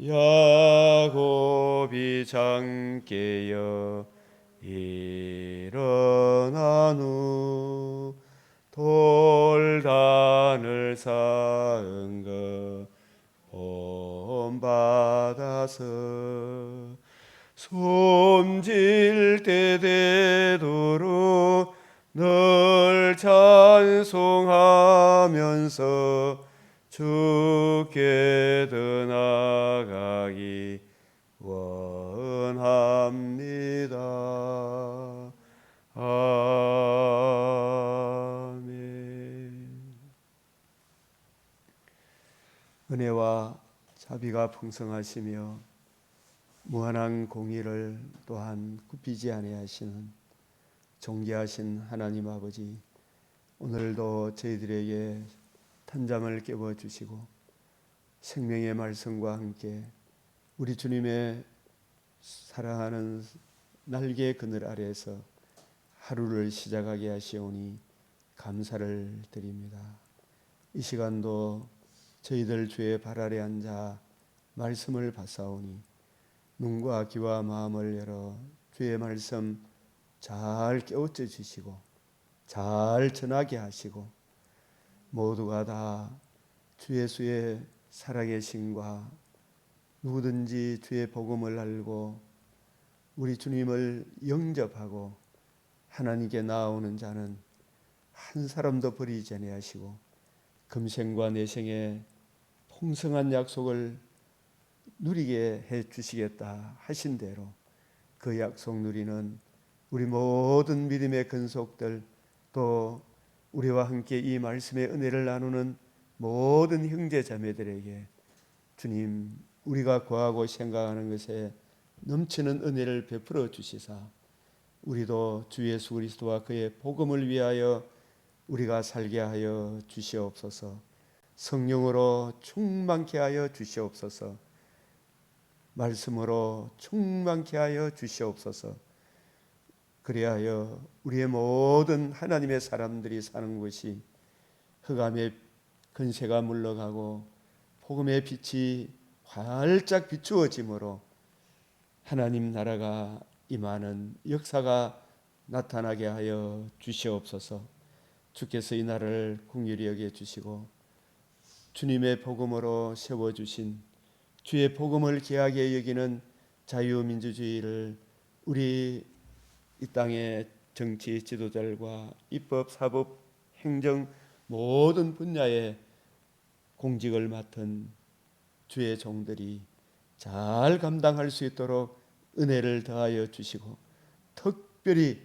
야곱이 잠깨어 일어난 후 돌단을 쌓은 것 본받아서 숨질 때 되도록 늘 찬송하면서 주께 더 나아가기 원합니다. 아멘. 은혜와 자비가 풍성하시며 무한한 공의를 또한 굽히지 아니하시는 존귀하신 하나님 아버지, 오늘도 저희들에게 탄잠을 깨워주시고 생명의 말씀과 함께 우리 주님의 사랑하는 날개 그늘 아래에서 하루를 시작하게 하시오니 감사를 드립니다. 이 시간도 저희들 주의 발 아래 앉아 말씀을 받사오니 눈과 귀와 마음을 열어 주의 말씀 잘 깨우쳐 주시고 잘 전하게 하시고 모두가 다 주 예수의 살아계심과 누구든지 주의 복음을 알고 우리 주님을 영접하고 하나님께 나아오는 자는 한 사람도 버리지 아니하시고 금생과 내생의 풍성한 약속을 누리게 해 주시겠다 하신 대로 그 약속 누리는 우리 모든 믿음의 근속들, 또 우리와 함께 이 말씀의 은혜를 나누는 모든 형제 자매들에게 주님, 우리가 구하고 생각하는 것에 넘치는 은혜를 베풀어 주시사 우리도 주 예수 그리스도와 그의 복음을 위하여 우리가 살게 하여 주시옵소서. 성령으로 충만케 하여 주시옵소서. 말씀으로 충만케 하여 주시옵소서. 그리하여 우리의 모든 하나님의 사람들이 사는 곳이 흑암의 근세가 물러가고 복음의 빛이 활짝 비추어짐으로 하나님 나라가 임하는 역사가 나타나게 하여 주시옵소서. 주께서 이 날을 긍휼히 여겨 주시고 주님의 복음으로 세워주신 주의 복음을 귀하게 여기는 자유민주주의를 우리 이 땅의 정치 지도자들과 입법, 사법, 행정 모든 분야의 공직을 맡은 주의 종들이 잘 감당할 수 있도록 은혜를 더하여 주시고 특별히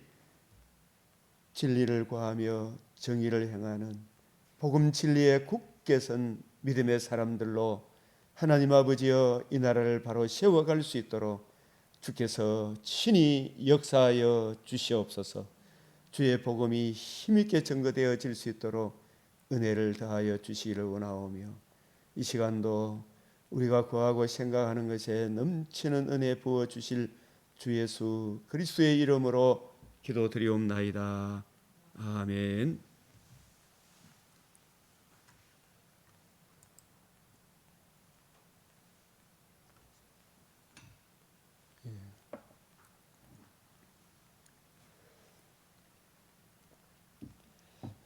진리를 구하며 정의를 행하는 복음 진리에 굳게 선 믿음의 사람들로 하나님 아버지여 이 나라를 바로 세워갈 수 있도록 주께서 친히 역사하여 주시옵소서. 주의 복음이 힘있게 증거되어질 수 있도록 은혜를 더하여 주시기를 원하오며 이 시간도 우리가 구하고 생각하는 것에 넘치는 은혜 부어 주실 주 예수 그리스도의 이름으로 기도드리옵나이다. 아멘.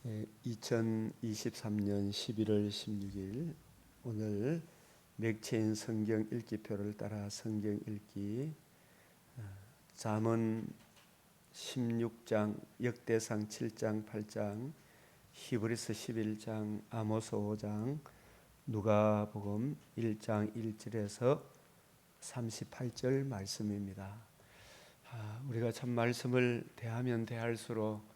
예, 2023년 11월 16일 오늘 맥체인 성경 읽기표를 따라 성경 읽기 잠언 16장, 역대상 7장, 8장, 히브리서 11장, 아모스 5장, 누가복음 1장 1절에서 38절 말씀입니다. 우리가 참 말씀을 대하면 대할수록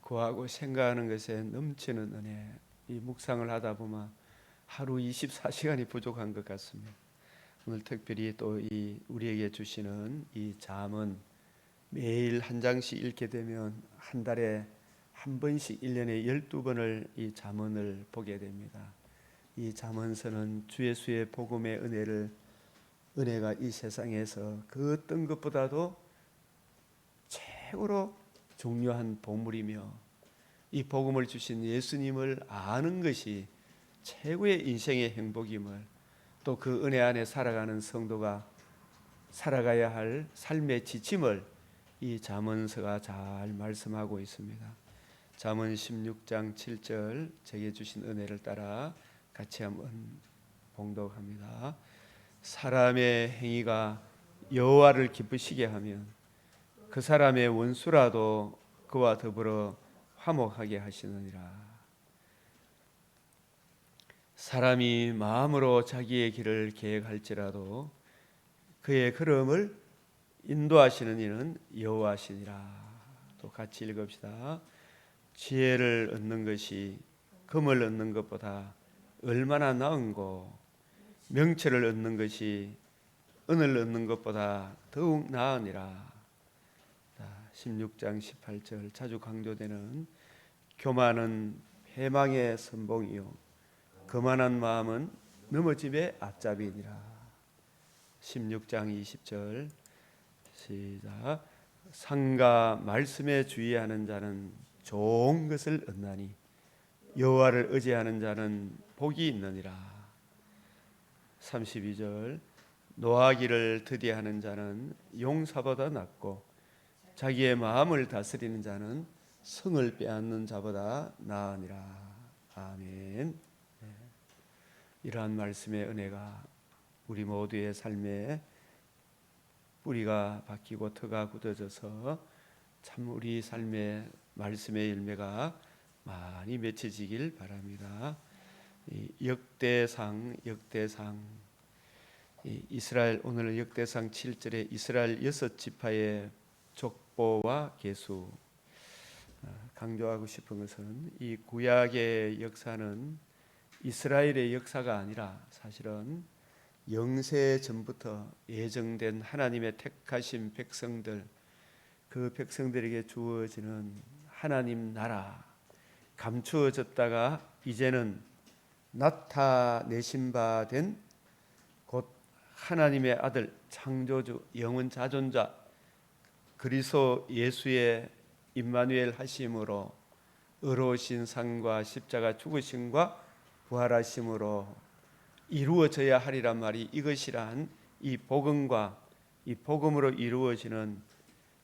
구하고 생각하는 것에 넘치는 은혜, 이 묵상을 하다 보면 하루 24시간이 부족한 것 같습니다. 오늘 특별히 또 이 우리에게 주시는 이 잠언 매일 한 장씩 읽게 되면 한 달에 한 번씩 1년에 12번을 이 잠언을 보게 됩니다. 이 잠언서는 주 예수의 복음의 은혜가 이 세상에서 그 어떤 것보다도 최고로 중요한 보물이며 이 복음을 주신 예수님을 아는 것이 최고의 인생의 행복임을 또 그 은혜 안에 살아가는 성도가 살아가야 할 삶의 지침을 이 잠언서가 잘 말씀하고 있습니다. 잠언 16장 7절 제게 주신 은혜를 따라 같이 한번 봉독합니다. 사람의 행위가 여호와를 기쁘시게 하면 그 사람의 원수라도 그와 더불어 화목하게 하시느니라. 사람이 마음으로 자기의 길을 계획할지라도 그의 걸음을 인도하시는 이는 여호와시니라. 또 같이 읽읍시다. 지혜를 얻는 것이 금을 얻는 것보다 얼마나 나은고 명철을 얻는 것이 은을 얻는 것보다 더욱 나으니라. 16장 18절 자주 강조되는 교만은 패망의 선봉이요 거만한 마음은 넘어짐의 앞잡이니라. 16장 20절 시작. 상과 말씀에 주의하는 자는 좋은 것을 얻나니 여호와를 의지하는 자는 복이 있느니라. 32절 노하기를 드디하는 자는 용사보다 낫고 자기의 마음을 다스리는 자는 성을 빼앗는 자보다 나으니라. 아멘. 이러한 말씀의 은혜가 우리 모두의 삶에 뿌리가 박히고 터가 굳어져서 참 우리 삶의 말씀의 열매가 많이 맺혀지길 바랍니다. 역대상 이스라엘 오늘 역대상 7절에 이스라엘 6지파의 족보와 계수. 강조하고 싶은 것은 이 구약의 역사는 이스라엘의 역사가 아니라 사실은 영세 전부터 예정된 하나님의 택하신 백성들, 그 백성들에게 주어지는 하나님 나라, 감추어졌다가 이제는 나타내신 바 된 곧 하나님의 아들 창조주 영원 자존자 그리스도 예수의 임마누엘 하심으로 의로우신 상과 십자가 죽으심과 부활하심으로 이루어져야 하리란 말이 이것이란 이 복음과 이 복음으로 이루어지는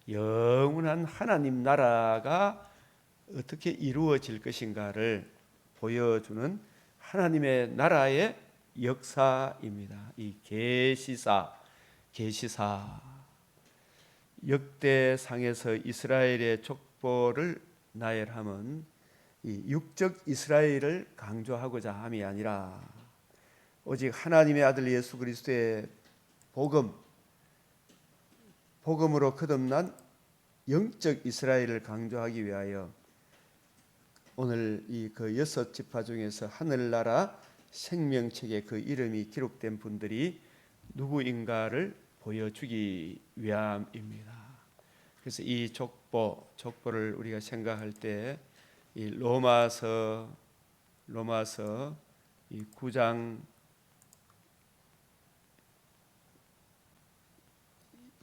영원한 하나님 나라가 어떻게 이루어질 것인가를 보여주는 하나님의 나라의 역사입니다. 이 계시사 역대상에서 이스라엘의 족보를 나열함은 이 육적 이스라엘을 강조하고자 함이 아니라 오직 하나님의 아들 예수 그리스도의 복음으로 거듭난 영적 이스라엘을 강조하기 위하여 오늘 이 그 6지파 중에서 하늘나라 생명책에 그 이름이 기록된 분들이 누구인가를 보여주기 위함입니다. 그래서 이 족보를 우리가 생각할 때 이 로마서 이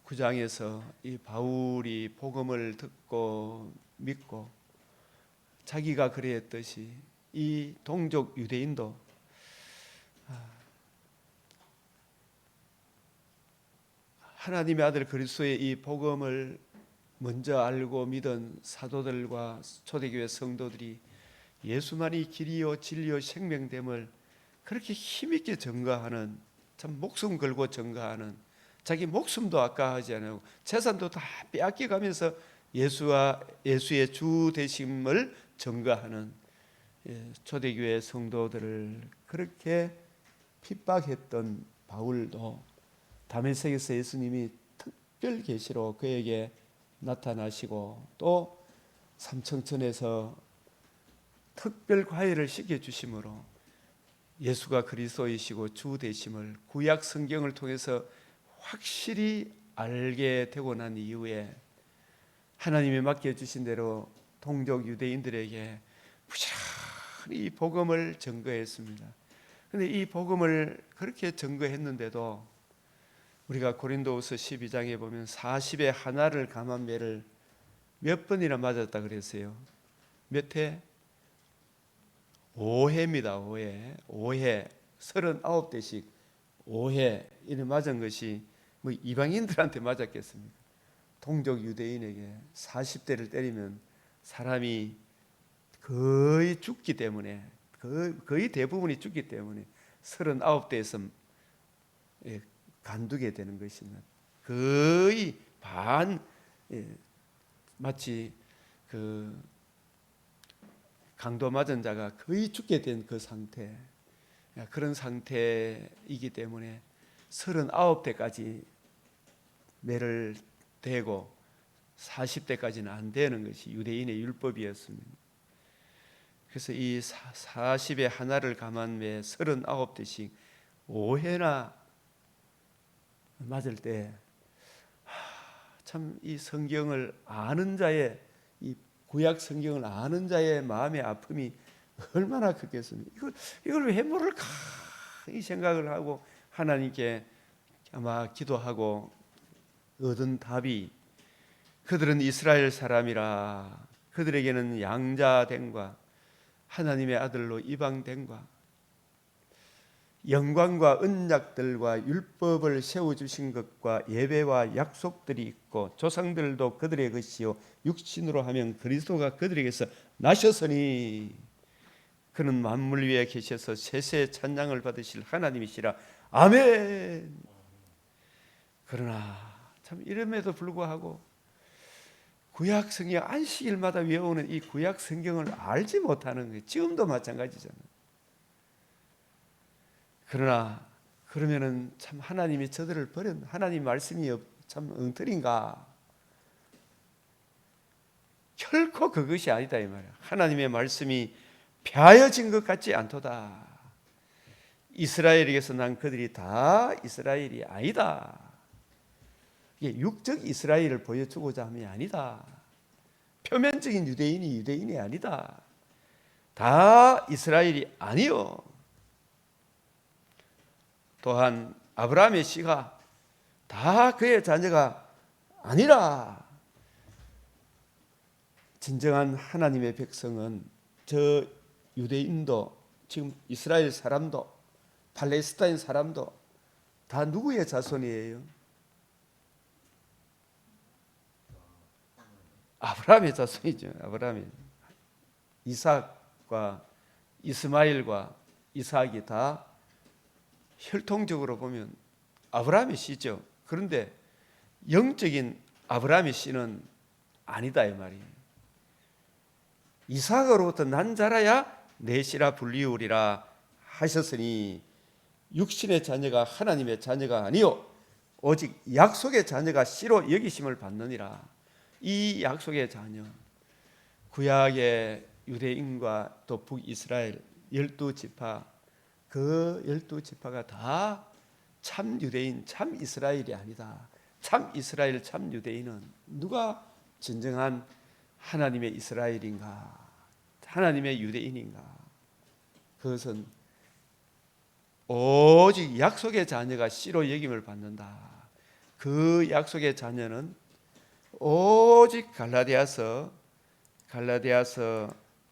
9장에서 이 바울이 복음을 듣고 믿고 자기가 그랬듯이 이 동족 유대인도 하나님의 아들 그리스도의 이 복음을 먼저 알고 믿은 사도들과 초대교회 성도들이 예수만이 길이요 진리요 생명됨을 그렇게 힘있게 증거하는, 참 목숨 걸고 증거하는, 자기 목숨도 아까하지 않고 재산도 다 빼앗겨가면서 예수의 주 되심을 증거하는 초대교회 성도들을 그렇게 핍박했던 바울도 다메섹에서 예수님이 특별 계시로 그에게 나타나시고 또 삼청천에서 특별 과외를 시켜주심으로 예수가 그리스도이시고 주 되심을 구약 성경을 통해서 확실히 알게 되고 난 이후에 하나님이 맡겨주신 대로 동족 유대인들에게 부지런히 복음을 증거했습니다. 그런데 이 복음을 그렇게 증거했는데도 우리가 고린도후서 12장에 보면 40에 하나를 감한 매를 몇 번이나 맞았다 그랬어요. 몇 회? 5회입니다. 5회 39대씩 오해 이래 맞은 것이 뭐 이방인들한테 맞았겠습니까? 동족 유대인에게 40대를 때리면 사람이 거의 죽기 때문에, 거의 대부분이 죽기 때문에 39대에서 간두게 되는 것입니다. 거의 반, 마치 그 강도 맞은 자가 거의 죽게 된 그 상태, 그런 상태이기 때문에 39대까지 매를 대고 40대까지는 안 되는 것이 유대인의 율법이었습니다. 그래서 이 40의 하나를 감한 매 39대씩 5회나 맞을 때 참 이 성경을 아는 자의, 이 구약 성경을 아는 자의 마음의 아픔이 얼마나 크겠습니까? 이걸 왜 모를까? 이 생각을 하고 하나님께 아마 기도하고 얻은 답이, 그들은 이스라엘 사람이라 그들에게는 양자됨과 하나님의 아들로 이방됨과 영광과 언약들과 율법을 세워주신 것과 예배와 약속들이 있고 조상들도 그들의 것이요 육신으로 하면 그리스도가 그들에게서 나셨으니 그는 만물 위에 계셔서 세세 찬양을 받으실 하나님이시라. 아멘. 그러나 참 이름에도 불구하고 구약 성경 안식일마다 외우는 이 구약 성경을 알지 못하는 거예요. 지금도 마찬가지잖아요. 그러나 그러면은 참 하나님이 저들을 버렸, 하나님 말씀이 참 엉터리인가? 결코 그것이 아니다 이 말이야. 하나님의 말씀이 폐하여진 것 같지 않도다. 이스라엘에게서 난 그들이 다 이스라엘이 아니다. 이게 육적 이스라엘을 보여주고자 함이 아니다. 표면적인 유대인이 아니다. 다 이스라엘이 아니요. 또한 아브라함의 씨가 다 그의 자녀가 아니라 진정한 하나님의 백성은 저 유대인도 지금 이스라엘 사람도 팔레스타인 사람도 다 누구의 자손이에요? 아브라함의 자손이죠. 아브라함이 이삭과 이스마엘과 이삭이 다 혈통적으로 보면 아브라함의 씨죠. 그런데 영적인 아브라함의 씨는 아니다 이 말이에요. 이삭으로부터 난 자라야 내 씨라 불리우리라 하셨으니 육신의 자녀가 하나님의 자녀가 아니요 오직 약속의 자녀가 씨로 여기심을 받느니라. 이 약속의 자녀, 구약의 유대인과 또 북이스라엘 12지파, 그 12지파가 다 참 유대인, 참 이스라엘이 아니다. 참 이스라엘, 참 유대인은 누가 진정한 하나님의 이스라엘인가? 하나님의 유대인인가? 그것은 오직 약속의 자녀가 씨로 여김을 받는다. 그 약속의 자녀는 오직 갈라디아서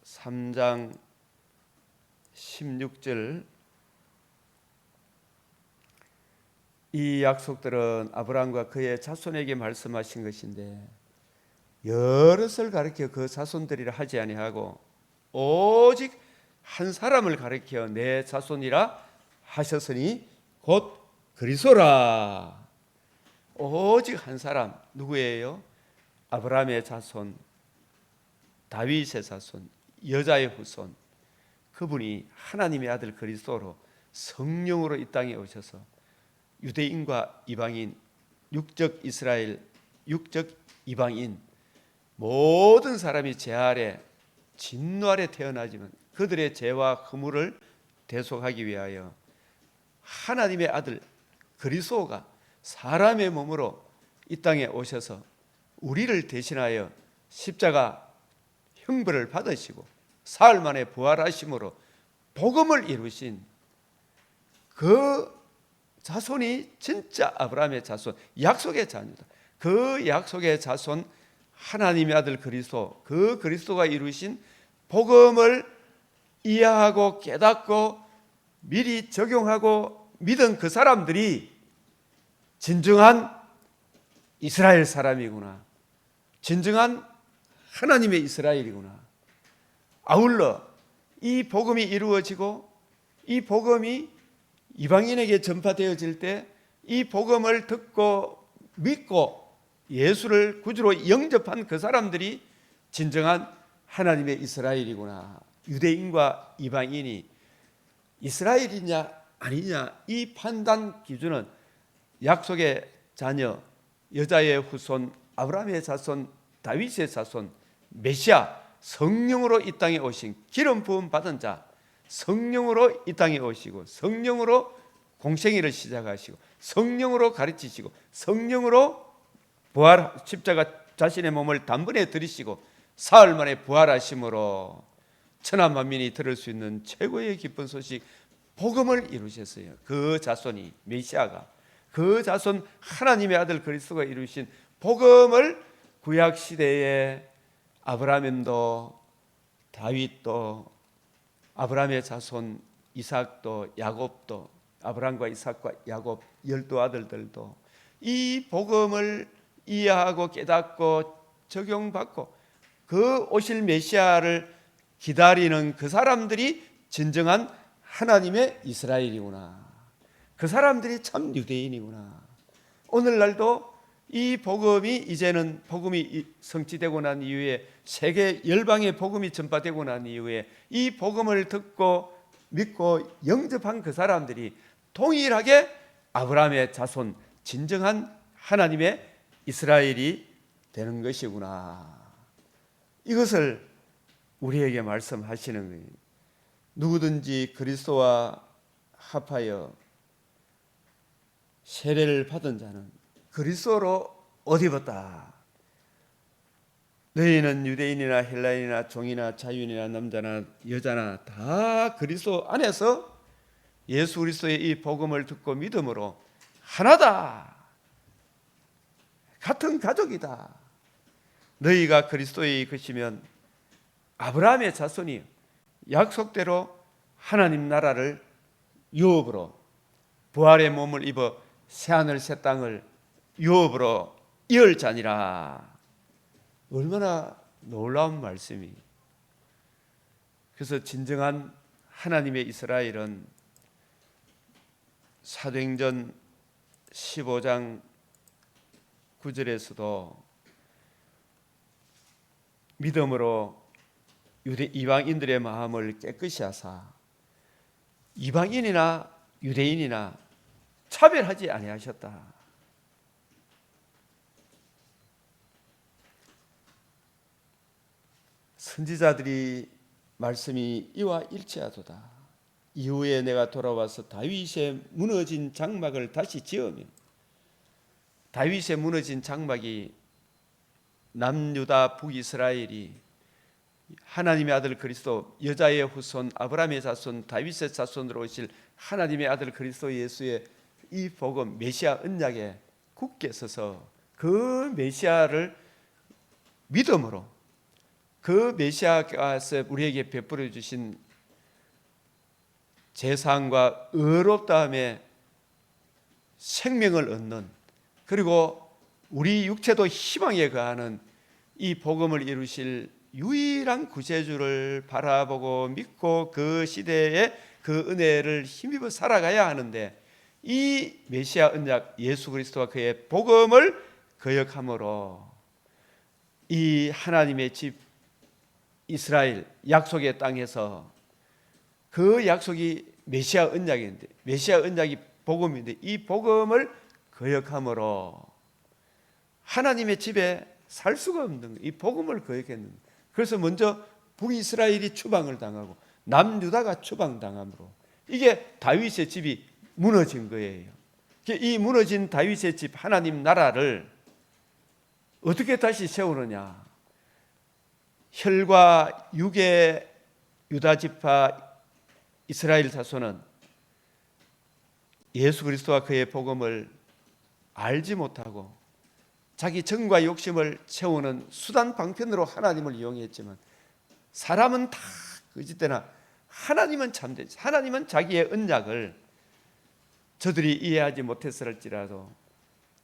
3장 16절, 이 약속들은 아브라함과 그의 자손에게 말씀하신 것인데 여럿을 가리켜 그 자손들이라 하지 아니하고 오직 한 사람을 가리켜 내 자손이라 하셨으니 곧 그리스도라. 오직 한 사람, 누구예요? 아브라함의 자손, 다윗의 자손, 여자의 후손, 그분이 하나님의 아들 그리스도로 성령으로 이 땅에 오셔서 유대인과 이방인, 육적 이스라엘, 육적 이방인 모든 사람이 죄 아래, 진노 아래 태어나지만 그들의 죄와 허물을 대속하기 위하여 하나님의 아들 그리스도가 사람의 몸으로 이 땅에 오셔서 우리를 대신하여 십자가 형벌을 받으시고 사흘 만에 부활하심으로 복음을 이루신 그 자손이 진짜 아브라함의 자손, 약속의 자녀다. 그 약속의 자손 하나님의 아들 그리스도, 그 그리스도가 이루신 복음을 이해하고 깨닫고 미리 적용하고 믿은 그 사람들이 진정한 이스라엘 사람이구나. 진정한 하나님의 이스라엘이구나. 아울러 이 복음이 이루어지고 이 복음이 이방인에게 전파되어질 때 이 복음을 듣고 믿고 예수를 구주로 영접한 그 사람들이 진정한 하나님의 이스라엘이구나. 유대인과 이방인이 이스라엘이냐 아니냐, 이 판단 기준은 약속의 자녀, 여자의 후손, 아브라함의 자손, 다윗의 자손, 메시아, 성령으로 이 땅에 오신 기름 부음 받은 자, 성령으로 이 땅에 오시고 성령으로 공생애를 시작하시고 성령으로 가르치시고 성령으로 부활, 십자가 자신의 몸을 단번에 들이시고 사흘 만에 부활하심으로 천하 만민이 들을 수 있는 최고의 기쁜 소식 복음을 이루셨어요. 그 자손이, 메시아가, 그 자손 하나님의 아들 그리스도가 이루신 복음을 구약 시대에 아브라함도 다윗도 아브라함의 자손 이삭도 야곱도 아브라함과 이삭과 야곱 12아들들도 이 복음을 이해하고 깨닫고 적용받고 그 오실 메시아를 기다리는 그 사람들이 진정한 하나님의 이스라엘이구나. 그 사람들이 참 유대인이구나. 오늘날도 이 복음이 이제는 복음이 성취되고 난 이후에 세계 열방의 복음이 전파되고 난 이후에 이 복음을 듣고 믿고 영접한 그 사람들이 동일하게 아브라함의 자손, 진정한 하나님의 이스라엘이 되는 것이구나. 이것을 우리에게 말씀하시는 거예요. 누구든지 그리스도와 합하여 세례를 받은 자는 그리스도로 옷 입었다. 너희는 유대인이나 헬라인이나 종이나 자유인이나 남자나 여자나 다 그리스도 안에서 예수 그리스도의 이 복음을 듣고 믿음으로 하나다. 같은 가족이다. 너희가 그리스도의 것이면 아브라함의 자손이 약속대로 하나님 나라를 유업으로 부활의 몸을 입어 새하늘 새 땅을 유업으로 이을 자니라. 얼마나 놀라운 말씀이. 그래서 진정한 하나님의 이스라엘은 사도행전 15장 9절에서도 믿음으로 이방인들의 마음을 깨끗이 하사 이방인이나 유대인이나 차별하지 아니하셨다. 선지자들이 말씀이 이와 일치하도다. 이후에 내가 돌아와서 다윗의 무너진 장막을 다시 지으며, 다윗의 무너진 장막이 남유다 북이스라엘이 하나님의 아들 그리스도, 여자의 후손 아브라함의 자손 다윗의 자손으로 오실 하나님의 아들 그리스도 예수의 이 복음 메시아 언약에 굳게 서서 그 메시아를 믿음으로, 그 메시아께서 우리에게 베풀어 주신 재산과 의롭다함의 생명을 얻는, 그리고 우리 육체도 희망에 거하는 이 복음을 이루실 유일한 구세주를 바라보고 믿고 그 시대에 그 은혜를 힘입어 살아가야 하는데, 이 메시아 언약 예수 그리스도와 그의 복음을 거역함으로 이 하나님의 집 이스라엘 약속의 땅에서, 그 약속이 메시아 언약인데, 메시아 언약이 복음인데 이 복음을 거역함으로 하나님의 집에 살 수가 없는, 이 복음을 거역했는. 그래서 먼저 북이스라엘이 추방을 당하고 남유다가 추방당함으로 이게 다윗의 집이 무너진 거예요. 이 무너진 다윗의 집 하나님 나라를 어떻게 다시 세우느냐. 혈과 육의 유다 지파 이스라엘 자손은 예수 그리스도와 그의 복음을 알지 못하고 자기 정과 욕심을 채우는 수단 방편으로 하나님을 이용했지만, 사람은 다 거짓되나 하나님은 참되지. 하나님은 자기의 언약을 저들이 이해하지 못했을지라도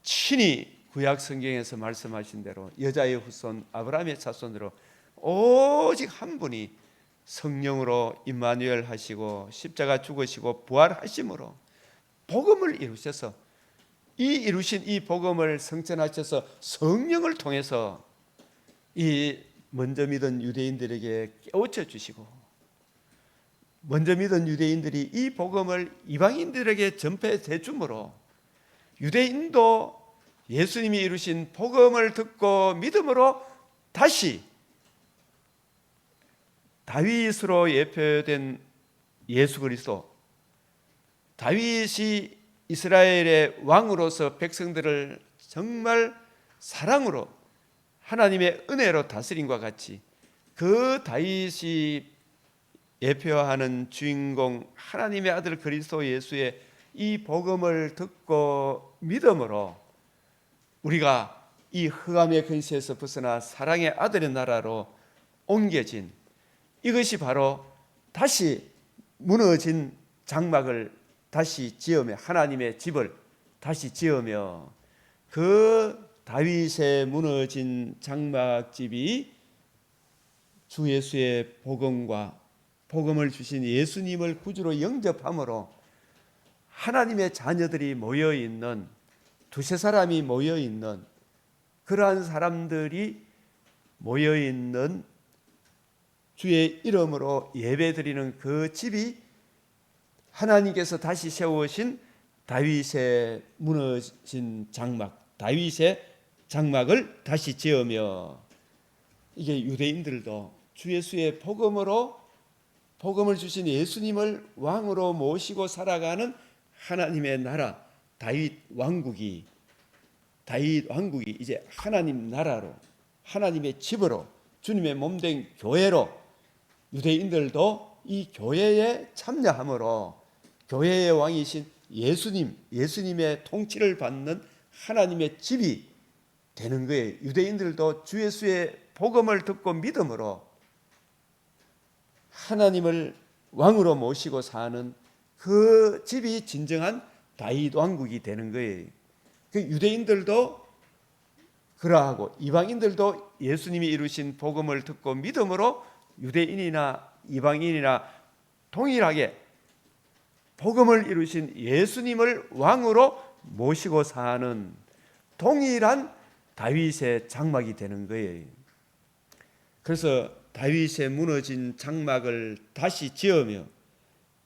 친히 구약 성경에서 말씀하신 대로 여자의 후손 아브라함의 자손으로 오직 한 분이 성령으로 임마누엘 하시고 십자가 죽으시고 부활하심으로 복음을 이루셔서 이 이루신 이 복음을 성천하셔서 성령을 통해서 이 먼저 믿은 유대인들에게 깨우쳐 주시고 먼저 믿은 유대인들이 이 복음을 이방인들에게 전폐해 주므로 유대인도 예수님이 이루신 복음을 듣고 믿음으로 다시 다윗으로 예표된 예수 그리스도, 다윗이 이스라엘의 왕으로서 백성들을 정말 사랑으로 하나님의 은혜로 다스림과 같이 그 다윗이 예표하는 주인공 하나님의 아들 그리스도 예수의 이 복음을 듣고 믿음으로 우리가 이 흑암의 근시에서 벗어나 사랑의 아들의 나라로 옮겨진 이것이 바로 다시 무너진 장막을 다시 지으며 하나님의 집을 다시 지으며 그 다윗의 무너진 장막집이 주 예수의 복음과 복음을 주신 예수님을 구주로 영접함으로 하나님의 자녀들이 모여있는 두세 사람이 모여있는 그러한 사람들이 모여있는 주의 이름으로 예배드리는 그 집이 하나님께서 다시 세우신 다윗의 무너진 장막, 다윗의 장막을 다시 지으며 이게 유대인들도 주 예수의 복음으로 복음을 주신 예수님을 왕으로 모시고 살아가는 하나님의 나라 다윗 왕국이 이제 하나님 나라로 하나님의 집으로 주님의 몸된 교회로 유대인들도 이 교회에 참여함으로 교회의 왕이신 예수님의 통치를 받는 하나님의 집이 되는 거예요. 유대인들도 주 예수의 복음을 듣고 믿음으로 하나님을 왕으로 모시고 사는 그 집이 진정한 다윗 왕국이 되는 거예요. 그 유대인들도 그러하고 이방인들도 예수님이 이루신 복음을 듣고 믿음으로 유대인이나 이방인이나 동일하게 복음을 이루신 예수님을 왕으로 모시고 사는 동일한 다윗의 장막이 되는 거예요. 그래서 다윗의 무너진 장막을 다시 지으며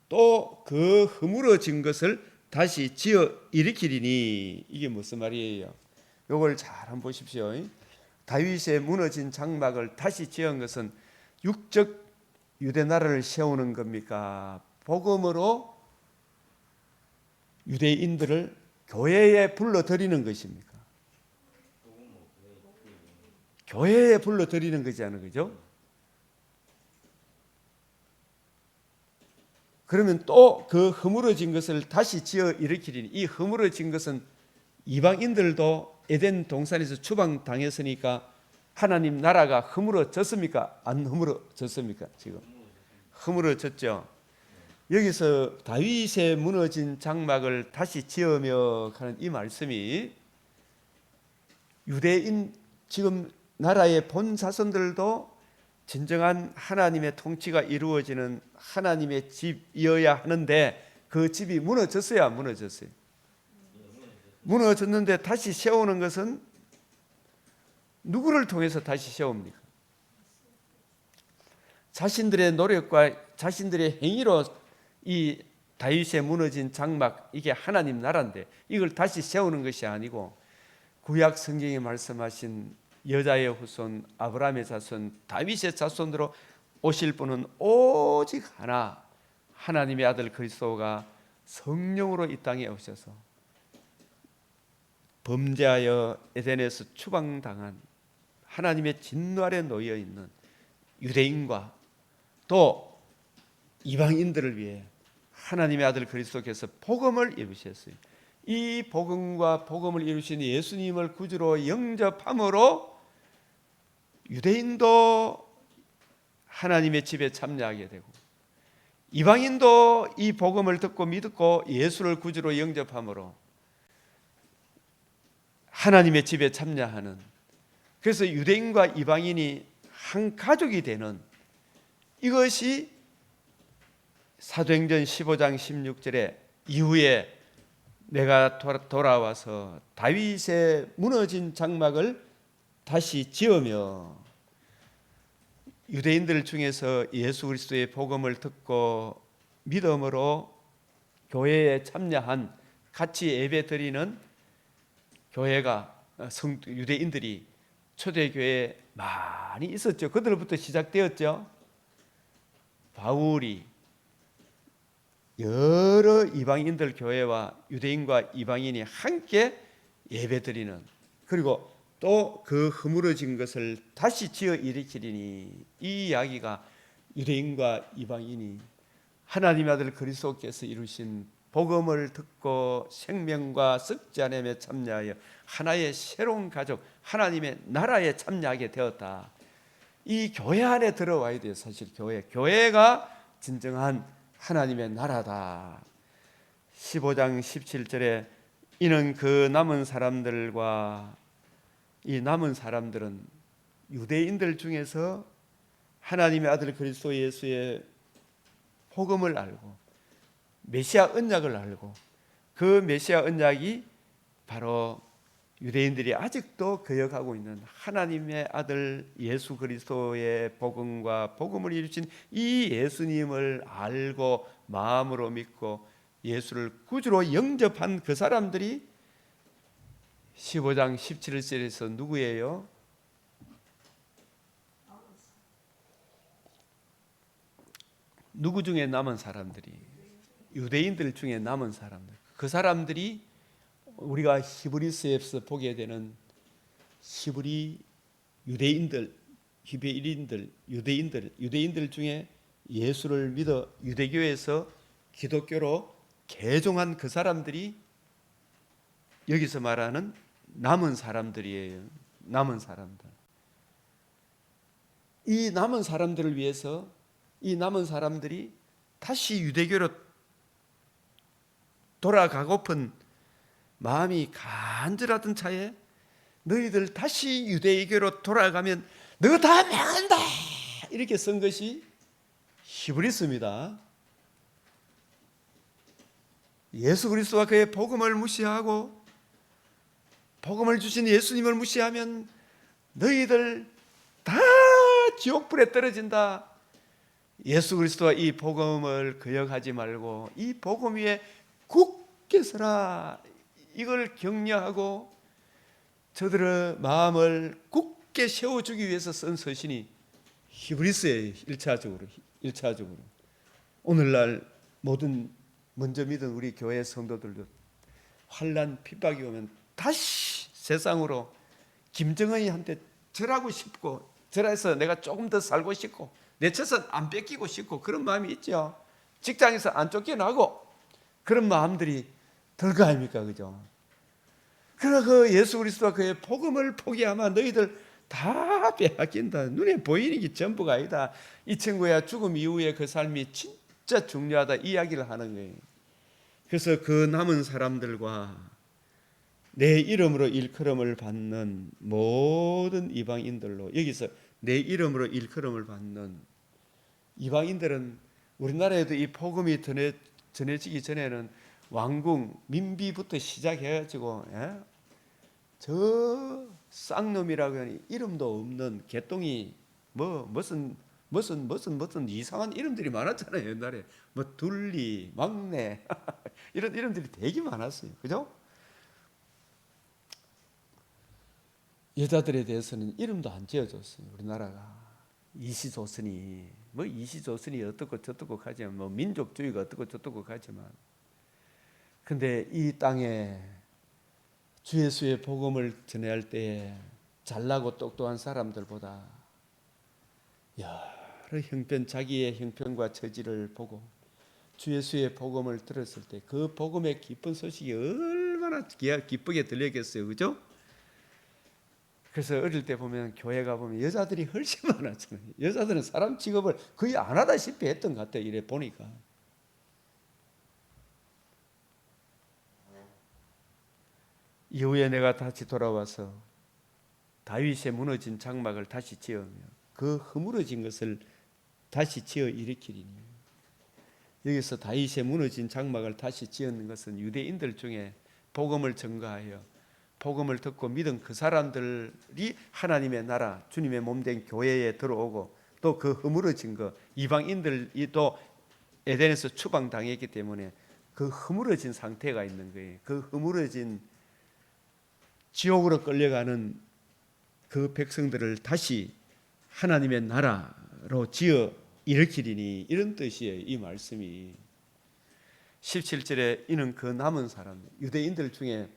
또 그 허물어진 것을 다시 지어 일으키리니 이게 무슨 말이에요? 이걸 잘 한번 보십시오. 다윗의 무너진 장막을 다시 지은 것은 육적 유대 나라를 세우는 겁니까? 복음으로 유대인들을 교회에 불러들이는 것입니까? 교회에 불러들이는 거잖아요, 그죠? 그러면 또 그 허물어진 것을 다시 지어 일으키리니 이 허물어진 것은 이방인들도 에덴 동산에서 추방당했으니까 하나님 나라가 허물어졌습니까? 안 허물어졌습니까? 지금 허물어졌죠. 여기서 다윗의 무너진 장막을 다시 지으며 하는 이 말씀이 유대인 지금 나라의 본 자손들도 진정한 하나님의 통치가 이루어지는 하나님의 집이어야 하는데 그 집이 무너졌어요, 안 무너졌어요? 무너졌는데 다시 세우는 것은 누구를 통해서 다시 세웁니까? 자신들의 노력과 자신들의 행위로 이 다윗의 무너진 장막 이게 하나님 나라인데 이걸 다시 세우는 것이 아니고 구약 성경에 말씀하신 여자의 후손 아브라함의 자손 다윗의 자손으로 오실 분은 오직 하나 하나님의 아들 그리스도가 성령으로 이 땅에 오셔서 범죄하여 에덴에서 추방당한 하나님의 진노 아래 놓여 있는 유대인과 또 이방인들을 위해 하나님의 아들 그리스도께서 복음을 이루셨어요. 이 복음과 복음을 이루신 예수님을 구주로 영접함으로 유대인도 하나님의 집에 참여하게 되고 이방인도 이 복음을 듣고 믿고 예수를 구주로 영접함으로 하나님의 집에 참여하는, 그래서 유대인과 이방인이 한 가족이 되는, 이것이 사도행전 15장 16절에 이후에 내가 돌아와서 다윗의 무너진 장막을 다시 지으며 유대인들 중에서 예수 그리스도의 복음을 듣고 믿음으로 교회에 참여한, 같이 예배 드리는 교회가, 유대인들이 초대교회에 많이 있었죠. 그들부터 시작되었죠. 바울이 여러 이방인들 교회와 유대인과 이방인이 함께 예배드리는, 그리고 또 그 허물어진 것을 다시 지어 일으키리니, 이 이야기가 유대인과 이방인이 하나님의 아들 그리스도께서 이루신 복음을 듣고 생명과 썩지 않음에 참여하여 하나의 새로운 가족, 하나님의 나라에 참여하게 되었다. 이 교회 안에 들어와야 돼요. 사실 교회가 진정한 하나님의 나라다. 15장 17절에 이는 그 남은 사람들과, 이 남은 사람들은 유대인들 중에서 하나님의 아들 그리스도 예수의 복음을 알고 메시아 언약을 알고, 그 메시아 언약이 바로 유대인들이 아직도 거역하고 있는 하나님의 아들 예수 그리스도의 복음과 복음을 이루신 이 예수님을 알고 마음으로 믿고 예수를 구주로 영접한 그 사람들이 15장 17절에서 누구예요? 누구 중에 남은 사람들이? 유대인들 중에 남은 사람들. 그 사람들이 우리가 히브리서에서 보게 되는 히브리 유대인들, 유대인들 중에 예수를 믿어 유대교에서 기독교로 개종한 그 사람들이 여기서 말하는 남은 사람들이에요. 남은 사람들. 이 남은 사람들을 위해서 이 남은 사람들이 다시 유대교로 돌아가고픈 마음이 간절하던 차에, 너희들 다시 유대교로 돌아가면 너 다 망한다, 이렇게 쓴 것이 히브리서입니다. 예수 그리스도와 그의 복음을 무시하고 복음을 주신 예수님을 무시하면 너희들 다 지옥불에 떨어진다. 예수 그리스도와 이 복음을 거역하지 말고 이 복음 위에 굳게 서라, 이걸 격려하고 저들의 마음을 굳게 세워주기 위해서 쓴 서신이 히브리서예요. 1차적으로 오늘날 모든 먼저 믿은 우리 교회 성도들도 환난 핍박이 오면 다시 세상으로 김정은이한테 절하고 싶고, 절해서 내가 조금 더 살고 싶고 내 재산 안 뺏기고 싶고 그런 마음이 있죠. 직장에서 안 쫓겨나고 그런 마음들이 들 거 아닙니까? 그죠? 그러나 그 예수 그리스도와 그의 복음을 포기하면 너희들 다 빼앗긴다. 눈에 보이는 게 전부가 아니다. 이 친구야 죽음 이후에 그 삶이 진짜 중요하다, 이야기를 하는 거예요. 그래서 그 남은 사람들과 내 이름으로 일컬음을 받는 모든 이방인들로, 여기서 내 이름으로 일컬음을 받는 이방인들은 우리나라에도 이 복음이 전해지기 전에는 왕궁 민비부터 시작해가지고, 저 쌍놈이라고 하니 이름도 없는 개똥이 무슨 이상한 이름들이 많았잖아요. 옛날에 뭐 둘리, 막내 이런 이름들이 되게 많았어요. 그죠? 여자들에 대해서는 이름도 안 지어줬어요. 우리나라가 이시조선이 어떻고 저떻고 하지만, 뭐 민족주의가 어떻고 저떻고 하지만, 근데 이 땅에 주 예수의 복음을 전해할 때에 잘나고 똑똑한 사람들보다 여러 형편, 자기의 형편과 처지를 보고 주 예수의 복음을 들었을 때 그 복음의 기쁜 소식이 얼마나 기쁘게 들렸겠어요. 그죠? 그래서 어릴 때 보면 교회 가보면 여자들이 훨씬 많았잖아요. 여자들은 사람 취급을 거의 안 하다시피 했던 것 같아요. 이래 보니까. 이후에 내가 다시 돌아와서 다윗의 무너진 장막을 다시 지으며 그 허물어진 것을 다시 지어 일으키리니. 여기서 다윗의 무너진 장막을 다시 지었는 것은 유대인들 중에 복음을 전가하여 복음을 듣고 믿은 그 사람들이 하나님의 나라, 주님의 몸된 교회에 들어오고 또 그 허물어진 거, 이방인들이 또 에덴에서 추방당했기 때문에 그 허물어진 상태가 있는 거예요. 그 허물어진 지옥으로 끌려가는 그 백성들을 다시 하나님의 나라로 지어 일으키리니, 이런 뜻이에요. 이 말씀이 17절에 이는 그 남은 사람들, 유대인들 중에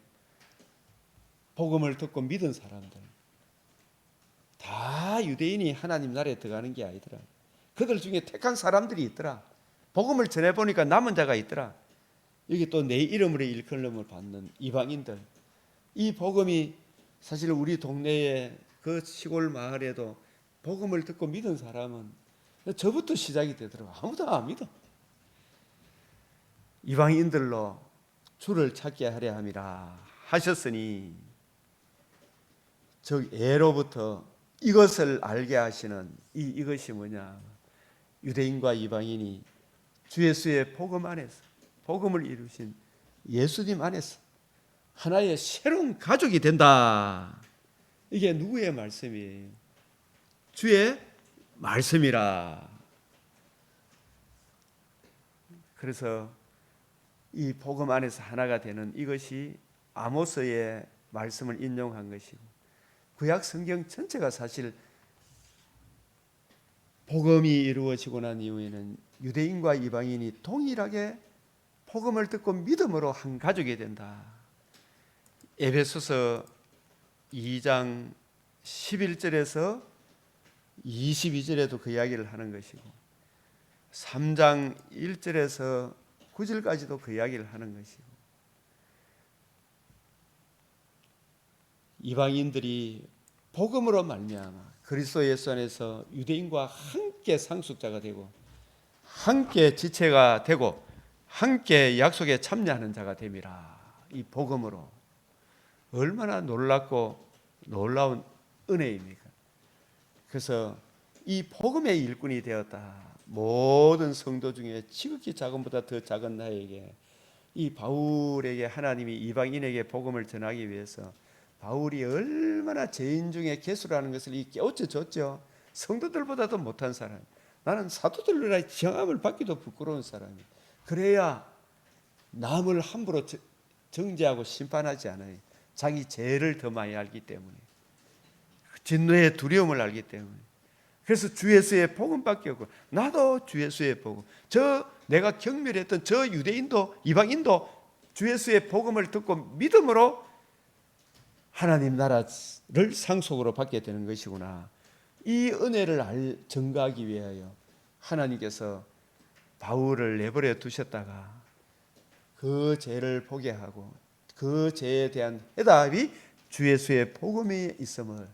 복음을 듣고 믿은 사람들, 다 유대인이 하나님 나라에 들어가는 게 아니더라. 그들 중에 택한 사람들이 있더라. 복음을 전해보니까 남은 자가 있더라. 여기 또 내 이름으로 일컬음을 받는 이방인들, 이 복음이 사실 우리 동네에 그 시골 마을에도 복음을 듣고 믿은 사람은 저부터 시작이 되더라고. 아무도 안 믿어. 이방인들로 주를 찾게 하려 함이라 하셨으니, 즉 애로부터 이것을 알게 하시는 이것이 뭐냐? 유대인과 이방인이 주 예수의 복음 안에서, 복음을 이루신 예수님 안에서 하나의 새로운 가족이 된다. 이게 누구의 말씀이에요? 주의 말씀이라. 그래서 이 복음 안에서 하나가 되는 이것이 아모스의 말씀을 인용한 것이고, 구약 성경 전체가 사실 복음이 이루어지고 난 이후에는 유대인과 이방인이 동일하게 복음을 듣고 믿음으로 한 가족이 된다. 에베소서 2장 11절에서 22절에도 그 이야기를 하는 것이고, 3장 1절에서 9절까지도 그 이야기를 하는 것이고, 이방인들이 복음으로 말미암아 그리스도 예수 안에서 유대인과 함께 상속자가 되고 함께 지체가 되고 함께 약속에 참여하는 자가 됨이라. 이 복음으로 얼마나 놀랍고 놀라운 은혜입니까? 그래서 이 복음의 일꾼이 되었다. 모든 성도 중에 지극히 작은보다 더 작은 나에게, 이 바울에게 하나님이 이방인에게 복음을 전하기 위해서 바울이 얼마나 죄인 중에 개수라는 것을 깨우쳐 줬죠. 성도들보다도 못한 사람, 나는 사도들로 정함을 받기도 부끄러운 사람이, 그래야 남을 함부로 정죄하고 심판하지 않아요. 자기 죄를 더 많이 알기 때문에, 진노의 두려움을 알기 때문에. 그래서 주 예수의 복음밖에 없고, 나도 주 예수의 복음, 내가 경멸했던 저 유대인도 이방인도 주 예수의 복음을 듣고 믿음으로 하나님 나라를 상속으로 받게 되는 것이구나. 이 은혜를 증거하기 위하여 하나님께서 바울을 내버려 두셨다가 그 죄를 보게 하고 그 죄에 대한 해답이 주 예수의 복음이 있음을,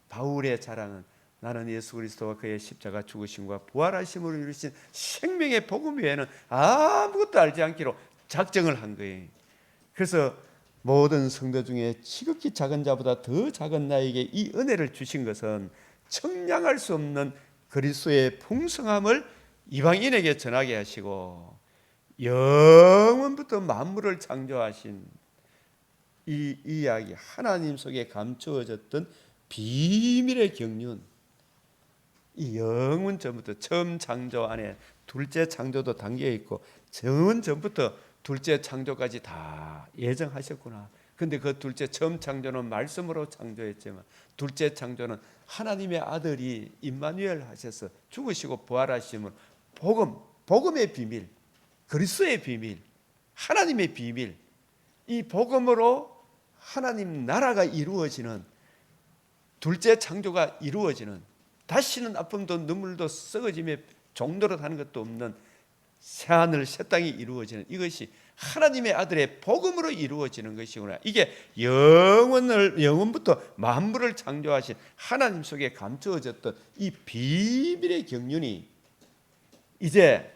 바울의 자랑은 나는 예수 그리스도와 그의 십자가 죽으심과 부활하심으로 이루신 생명의 복음 외에는 아무것도 알지 않기로 작정을 한 거예요. 그래서 모든 성도 중에 지극히 작은 자보다 더 작은 나에게 이 은혜를 주신 것은 청량할 수 없는 그리스도의 풍성함을 이방인에게 전하게 하시고 영원부터 만물을 창조하신 이 이야기, 하나님 속에 감추어졌던 비밀의 경륜, 이 영원 전부터, 처음 창조 안에 둘째 창조도 담겨 있고 영원 전부터 둘째 창조까지 다 예정하셨구나. 근데 그 둘째, 처음 창조는 말씀으로 창조했지만 둘째 창조는 하나님의 아들이 임마누엘 하셔서 죽으시고 부활하심은 복음의 비밀, 그리스도의 비밀, 하나님의 비밀, 이 복음으로 하나님 나라가 이루어지는, 둘째 창조가 이루어지는, 다시는 아픔도 눈물도 썩어짐에 종노릇 하는 것도 없는 새하늘 새 땅이 이루어지는, 이것이 하나님의 아들의 복음으로 이루어지는 것이구나. 이게 영원부터 만물을 창조하신 하나님 속에 감추어졌던 이 비밀의 경륜이 이제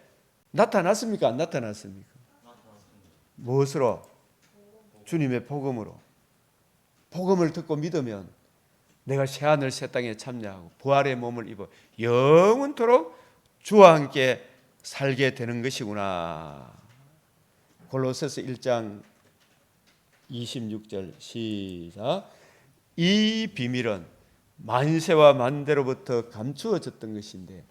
나타났습니까? 안 나타났습니까? 무엇으로? 주님의 복음으로. 복음을 듣고 믿으면 내가 새하늘 새 땅에 참여하고 부활의 몸을 입어 영원토록 주와 함께 살게 되는 것이구나. 골로새서 1장 26절 시작. 이 비밀은 만세와 만대로부터 감추어졌던 것인데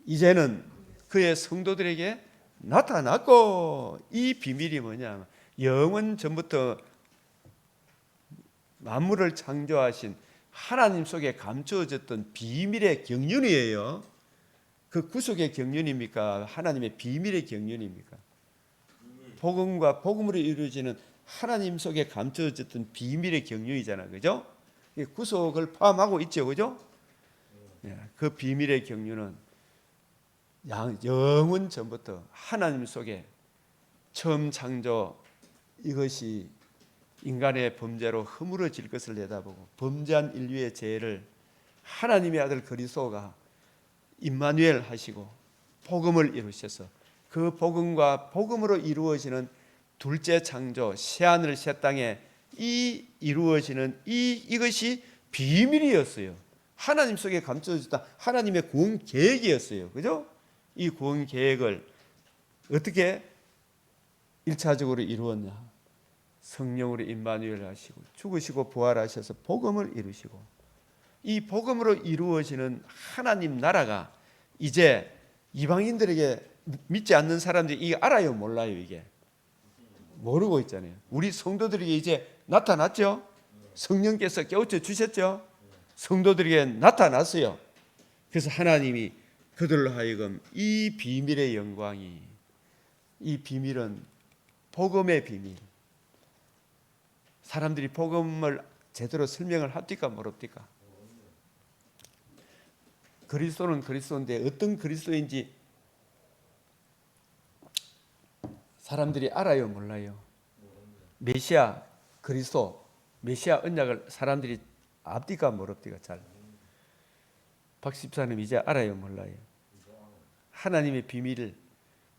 이제는 그의 성도들에게 나타났고, 이 비밀이 뭐냐? 영원 전부터 만물을 창조하신 하나님 속에 감추어졌던 비밀의 경륜이에요. 그 구속의 경륜입니까? 하나님의 비밀의 경륜입니까? 복음과 복음으로 이루어지는 하나님 속에 감추어졌던 비밀의 경륜이잖아, 그죠? 구속을 포함하고 있죠, 그죠? 그 비밀의 경륜은 영원 전부터 하나님 속에 처음 창조, 이것이 인간의 범죄로 허물어질 것을 내다보고 범죄한 인류의 죄를 하나님의 아들 그리스도가 임마누엘 하시고 복음을 이루셔서 그 복음과 복음으로 이루어지는 둘째 창조, 새하늘 새 땅에 이루어지는 이것이 비밀이었어요. 하나님 속에 감춰졌다. 하나님의 구원 계획이었어요. 그죠? 이 구원 계획을 어떻게 1차적으로 이루었냐? 성령으로 임마누엘 하시고 죽으시고 부활하셔서 복음을 이루시고, 이 복음으로 이루어지는 하나님 나라가 이제 이방인들에게, 믿지 않는 사람들이 이게 알아요, 몰라요? 이게 모르고 있잖아요. 우리 성도들에게 이제 나타났죠. 성령께서 깨우쳐 주셨죠. 성도들에게 나타났어요. 그래서 하나님이 그들로 하여금 이 비밀의 영광이, 이 비밀은 복음의 비밀. 사람들이 복음을 제대로 설명을 합니까, 모릅니까? 그리스도는 그리스도인데 어떤 그리스도인지 사람들이 알아요, 몰라요? 메시아 그리스도, 메시아 언약을 사람들이 압니까, 모릅니까? 잘. 박 집사님 이제 알아요, 몰라요? 하나님의 비밀을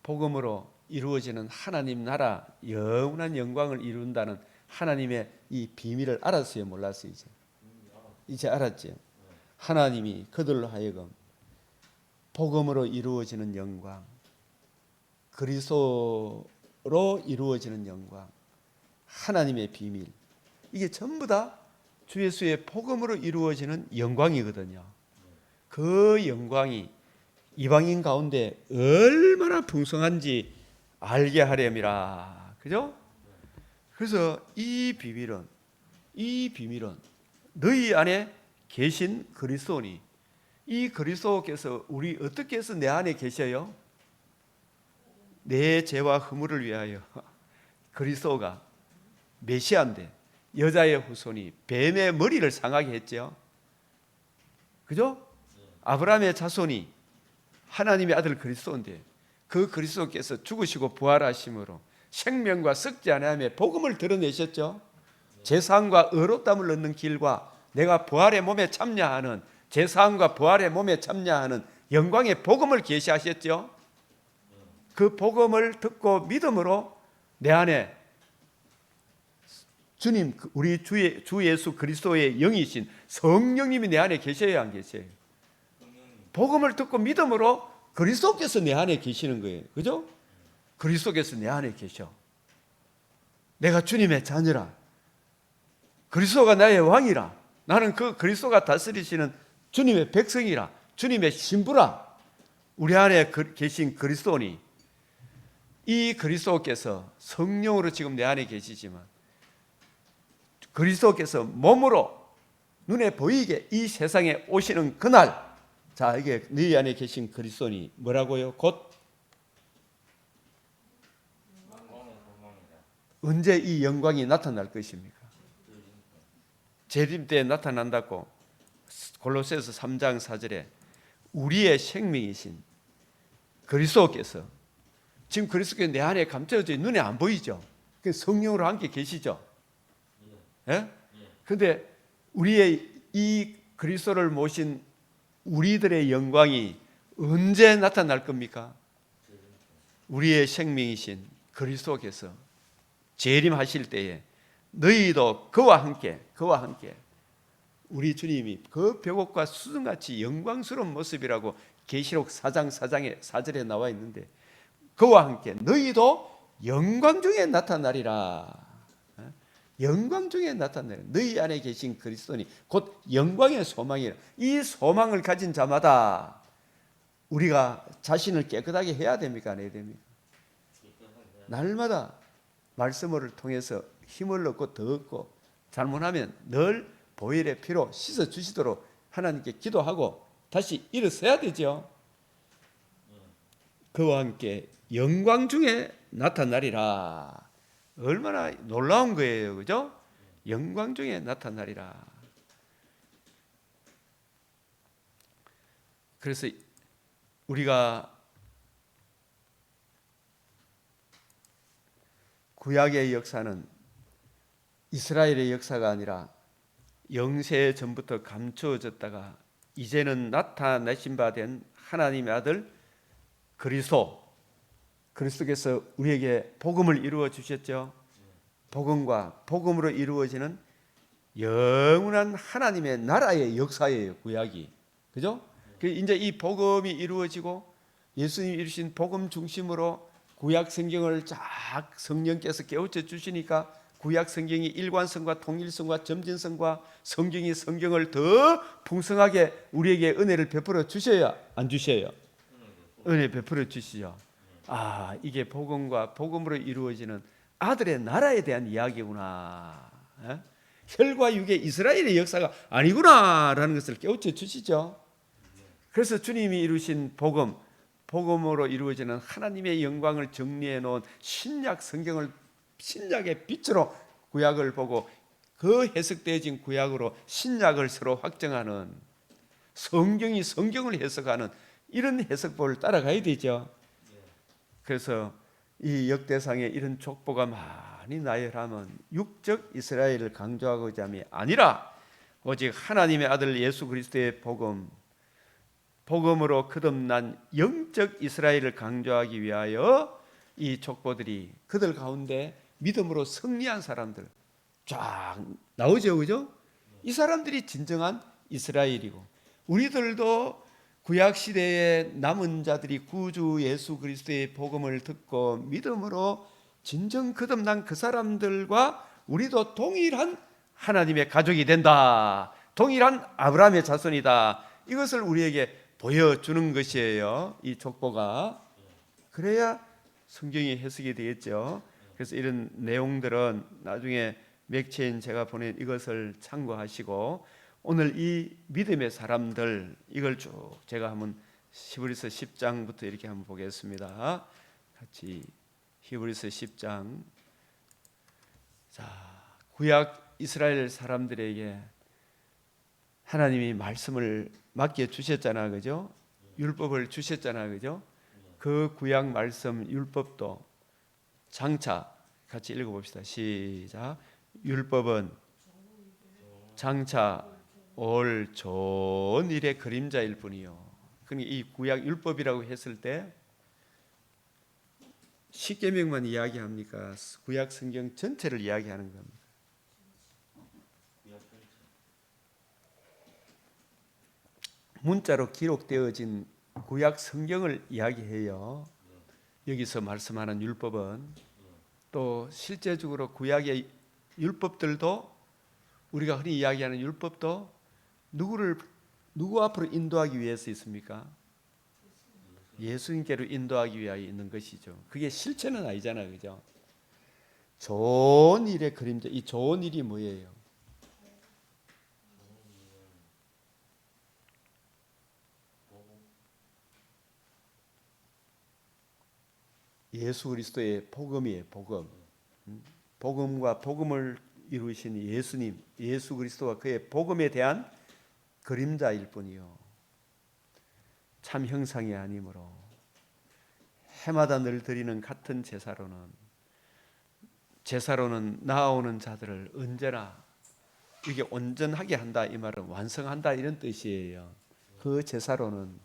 복음으로 이루어지는 하나님 나라 영원한 영광을 이룬다는 하나님의 이 비밀을 알았어요, 몰랐어요? 이제 알았죠. 하나님이 그들로 하여금 복음으로 이루어지는 영광, 그리스도로 이루어지는 영광, 하나님의 비밀, 이게 전부 다 주 예수의 복음으로 이루어지는 영광이거든요. 그 영광이 이방인 가운데 얼마나 풍성한지 알게 하렴이라. 그죠? 그래서 이 비밀은 너희 안에 계신 그리스도니, 이 그리스도께서 우리 어떻게 해서 내 안에 계셔요? 내 죄와 허물을 위하여 그리스도가 메시아인데, 여자의 후손이 뱀의 머리를 상하게 했죠. 그죠? 아브라함의 자손이 하나님의 아들 그리스도인데, 그 그리스도께서 죽으시고 부활하심으로 생명과 썩지 아니하며 복음을 드러내셨죠. 제사함과 의롭다함을 얻는 길과 내가 부활의 몸에 참여하는, 제사함과 부활의 몸에 참여하는 영광의 복음을 계시하셨죠. 그 복음을 듣고 믿음으로 내 안에 주님, 우리 주 예수 그리스도의 영이신 성령님이 내 안에 계셔야 안 계셔요? 복음을 듣고 믿음으로 그리스도께서 내 안에 계시는 거예요. 그죠? 그리스도께서 내 안에 계셔. 내가 주님의 자녀라. 그리스도가 나의 왕이라. 나는 그 그리스도가 다스리시는 주님의 백성이라. 주님의 신부라. 우리 안에 계신 그리스도니, 이 그리스도께서 성령으로 지금 내 안에 계시지만 그리스도께서 몸으로 눈에 보이게 이 세상에 오시는 그날, 자, 이게 너희 안에 계신 그리스도니 뭐라고요? 곧 언제 이 영광이 나타날 것입니까? 재림 때 나타난다고 골로새서 3장 4절에 우리의 생명이신 그리스도께서 지금 그리스도께 내 안에 감춰져 눈에 안 보이죠. 그 성령으로 함께 계시죠. 예? 근데 우리의 이 그리스도를 모신 우리들의 영광이 언제 나타날 겁니까? 우리의 생명이신 그리스도께서 재림하실 때에 너희도 그와 함께 우리 주님이 그 벽옥과 수정같이 영광스러운 모습이라고 계시록 4장 4장에 4절에 나와 있는데 그와 함께 너희도 영광 중에 나타나리라. 영광 중에 나타나리라. 너희 안에 계신 그리스도니 곧 영광의 소망이라. 이 소망을 가진 자마다 우리가 자신을 깨끗하게 해야 됩니까? 안 해야 됩니까? 날마다 말씀을 통해서 힘을 얻고 더 얻고 잘못하면 늘 보혈의 피로 씻어 주시도록 하나님께 기도하고 다시 일어서야 되죠. 그와 함께 영광 중에 나타나리라. 얼마나 놀라운 거예요, 그죠? 영광 중에 나타나리라. 그래서 우리가 구약의 역사는 이스라엘의 역사가 아니라 영세 전부터 감추어졌다가 이제는 나타내신 바 된 하나님의 아들 그리스도께서 우리에게 복음을 이루어 주셨죠. 복음과 복음으로 이루어지는 영원한 하나님의 나라의 역사예요, 구약이. 그죠? 이제 이 복음이 이루어지고 예수님이 이루신 복음 중심으로 구약 성경을 쫙 성령께서 깨우쳐 주시니까 구약 성경이 일관성과 통일성과 점진성과 성경이 성경을 더 풍성하게 우리에게 은혜를 베풀어 주셔야 안 주셔요? 은혜 베풀어 주시죠. 아, 이게 복음과 복음으로 이루어지는 아들의 나라에 대한 이야기구나. 혈과 육의 이스라엘의 역사가 아니구나라는 것을 깨우쳐 주시죠. 그래서 주님이 이루신 복음으로 이루어지는 하나님의 영광을 정리해 놓은 신약 성경을 신약의 빛으로 구약을 보고 그 해석되어진 구약으로 신약을 서로 확정하는 성경이 성경을 해석하는 이런 해석법을 따라가야 되죠. 그래서 이 역대상에 이런 족보가 많이 나열하면 육적 이스라엘을 강조하고자 함이 아니라 오직 하나님의 아들 예수 그리스도의 복음으로 거듭난 영적 이스라엘을 강조하기 위하여 이 족보들이 그들 가운데 믿음으로 승리한 사람들 쫙 나오죠, 그죠? 이 사람들이 진정한 이스라엘이고 우리들도 구약 시대의 남은 자들이 구주 예수 그리스도의 복음을 듣고 믿음으로 진정 거듭난 그 사람들과 우리도 동일한 하나님의 가족이 된다. 동일한 아브라함의 자손이다. 이것을 우리에게 보여주는 것이에요. 이 족보가. 그래야 성경이 해석이 되겠죠. 그래서 이런 내용들은 나중에 맥체인 제가 보낸 이것을 참고하시고 오늘 이 믿음의 사람들 이걸 쭉 제가 한번 히브리서 10장부터 이렇게 한번 보겠습니다. 같이 히브리서 10장. 자, 구약 이스라엘 사람들에게 하나님이 말씀을 맡겨 주셨잖아, 그죠? 율법을 주셨잖아, 그죠? 그 구약 말씀 율법도 장차 같이 읽어봅시다. 시작. 율법은 장차 올 좋은 일의 그림자일 뿐이요. 그러니까 이 구약 율법이라고 했을 때 십계명만 이야기합니까? 구약 성경 전체를 이야기하는 겁니다. 문자로 기록되어진 구약 성경을 이야기해요. 여기서 말씀하는 율법은 또 실제적으로 구약의 율법들도 우리가 흔히 이야기하는 율법도 누구 앞으로 인도하기 위해서 있습니까? 예수님께로 인도하기 위하여 있는 것이죠. 그게 실체는 아니잖아요, 그죠? 좋은 일의 그림자. 이 좋은 일이 뭐예요? 예수 그리스도의 복음이에요, 복음. 복음과 복음을 이루신 예수님, 예수 그리스도와 그의 복음에 대한 그림자일 뿐이요. 참 형상이 아니므로 해마다 늘 드리는 같은 제사로는 나아오는 자들을 언제나 이게 온전하게 한다, 이 말은 완성한다 이런 뜻이에요. 그 제사로는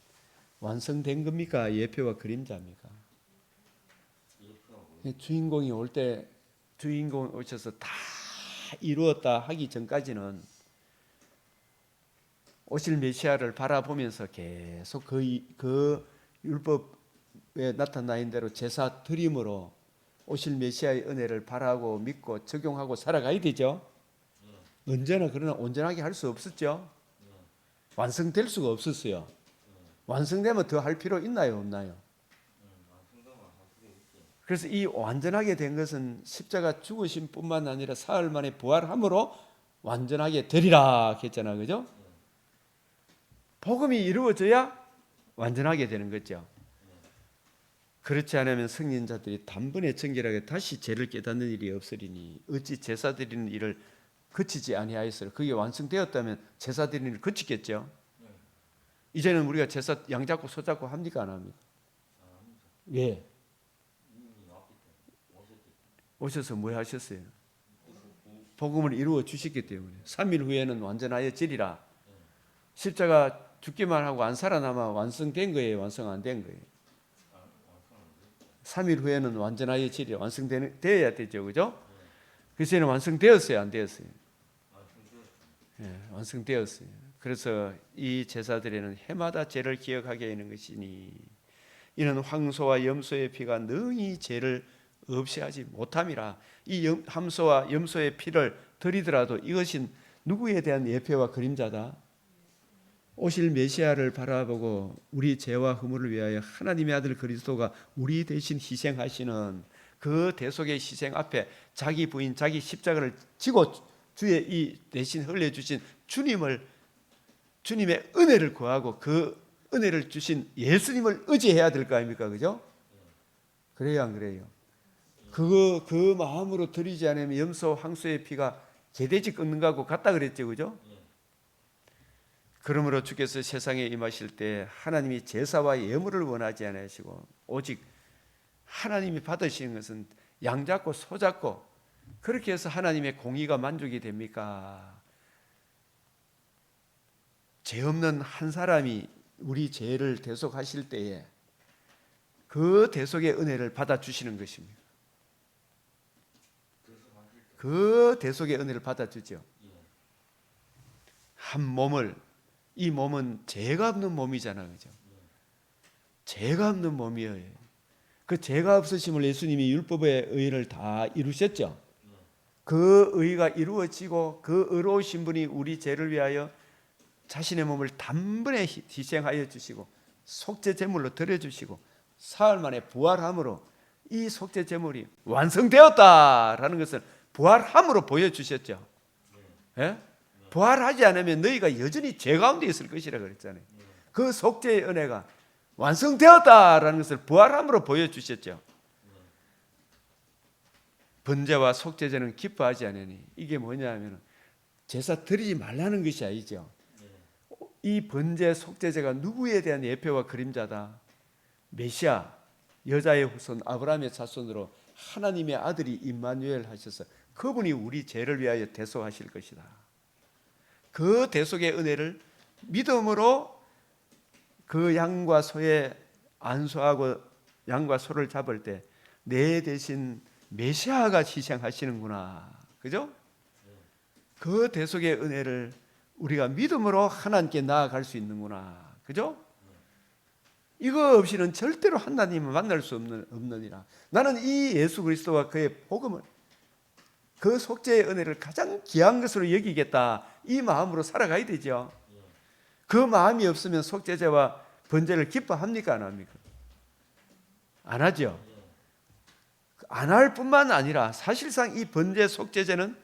완성된 겁니까? 예표와 그림자입니까? 주인공이 올 때, 주인공이 오셔서 다 이루었다 하기 전까지는 오실 메시아를 바라보면서 계속 그 율법에 나타나인 대로 제사 드림으로 오실 메시아의 은혜를 바라고 믿고 적용하고 살아가야 되죠. 언제나 그러나 온전하게 할 수 없었죠. 완성될 수가 없었어요. 완성되면 더 할 필요 있나요, 없나요? 그래서 이 완전하게 된 것은 십자가 죽으심 뿐만 아니라 사흘 만에 부활함으로 완전하게 되리라 했잖아요. 그죠? 복음이 이루어져야 완전하게 되는 거죠. 그렇지 않으면 성인자들이 단번에 정결하게 다시 죄를 깨닫는 일이 없으리니 어찌 제사 드리는 일을 그치지 아니하였으리까. 그게 완성되었다면 제사 드리는 일을 그치겠죠. 이제는 우리가 제사 양 잡고 소 잡고 합니까, 안 합니까? 왜? 오셔서 뭐 하셨어요? 복음을 이루어 주셨기 때문에 3일 후에는 완전하여지리라. 십자가 죽기만 하고 안 살아남아 완성된 거예요, 완성 안 된 거예요? 3일 후에는 완전하여지리라. 완성되어야 되죠, 그죠? 그래서 얘는 완성되었어요, 안 되었어요? 네, 완성되었어요. 그래서 이 제사들에는 해마다 죄를 기억하게 하는 것이니 이는 황소와 염소의 피가 능히 죄를 없이 하지 못함이라. 이 함소와 염소의 피를 드리더라도 이것은 누구에 대한 예표와 그림자다? 오실 메시아를 바라보고 우리 죄와 허물을 위하여 하나님의 아들 그리스도가 우리 대신 희생하시는 그 대속의 희생 앞에 자기 부인, 자기 십자가를 지고 주의 이 대신 흘려주신 주님의 은혜를 구하고 그 은혜를 주신 예수님을 의지해야 될 거 아닙니까? 그죠? 그래요, 안 그래요? 그 마음으로 드리지 않으면 염소, 황소의 피가 개돼지 꺾는 거하고 같다 그랬죠, 그죠? 그러므로 주께서 세상에 임하실 때 하나님이 제사와 예물을 원하지 않으시고 오직 하나님이 받으시는 것은 양 잡고 소 잡고 그렇게 해서 하나님의 공의가 만족이 됩니까? 죄 없는 한 사람이 우리 죄를 대속하실 때에 그 대속의 은혜를 받아주시는 것입니다. 그 대속의 은혜를 받아주죠. 한 몸을, 이 몸은 죄가 없는 몸이잖아요, 그죠? 죄가 없는 몸이에요. 그 죄가 없으심을 예수님이 율법의 의를 다 이루셨죠. 그 의가 이루어지고 그 의로우신 분이 우리 죄를 위하여 자신의 몸을 단번에 희생하여 주시고 속죄 제물로 드려주시고 사흘 만에 부활함으로 이 속죄 제물이 완성되었다라는 것을 부활함으로 보여주셨죠. 예? 부활하지 않으면 너희가 여전히 죄 가운데 있을 것이라 그랬잖아요. 그 속죄의 은혜가 완성되었다라는 것을 부활함으로 보여주셨죠. 번제와 속죄제는 기뻐하지 않으니 이게 뭐냐면 제사 드리지 말라는 것이 아니죠. 이 번제 속죄제가 누구에 대한 예표와 그림자다? 메시아, 여자의 후손 아브라함의 자손으로 하나님의 아들이 임마누엘 하셔서 그분이 우리 죄를 위하여 대속하실 것이다. 그 대속의 은혜를 믿음으로 그 양과 소에 안수하고 양과 소를 잡을 때 내 대신 메시아가 희생하시는구나. 그죠? 그 대속의 은혜를 우리가 믿음으로 하나님께 나아갈 수 있는구나. 그죠? 이거 없이는 절대로 하나님을 만날 수 없느니라. 나는 이 예수 그리스도와 그의 복음을, 그 속죄의 은혜를 가장 귀한 것으로 여기겠다. 이 마음으로 살아가야 되죠. 그 마음이 없으면 속죄제와 번제를 기뻐합니까? 안 합니까? 안 하죠. 안 할 뿐만 아니라 사실상 이 번제 속죄제는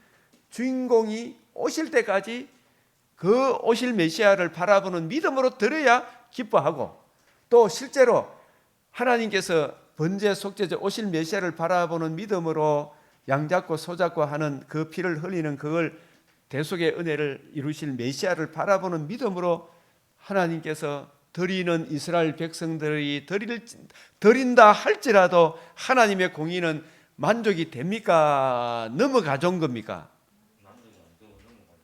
주인공이 오실 때까지 그 오실 메시아를 바라보는 믿음으로 들어야 기뻐하고 또 실제로 하나님께서 번제 속죄제 오실 메시아를 바라보는 믿음으로 양 잡고 소 잡고 하는 그 피를 흘리는 그걸 대속의 은혜를 이루실 메시아를 바라보는 믿음으로 하나님께서 드리는 이스라엘 백성들이 드린다 할지라도 하나님의 공의는 만족이 됩니까? 넘어가준 겁니까?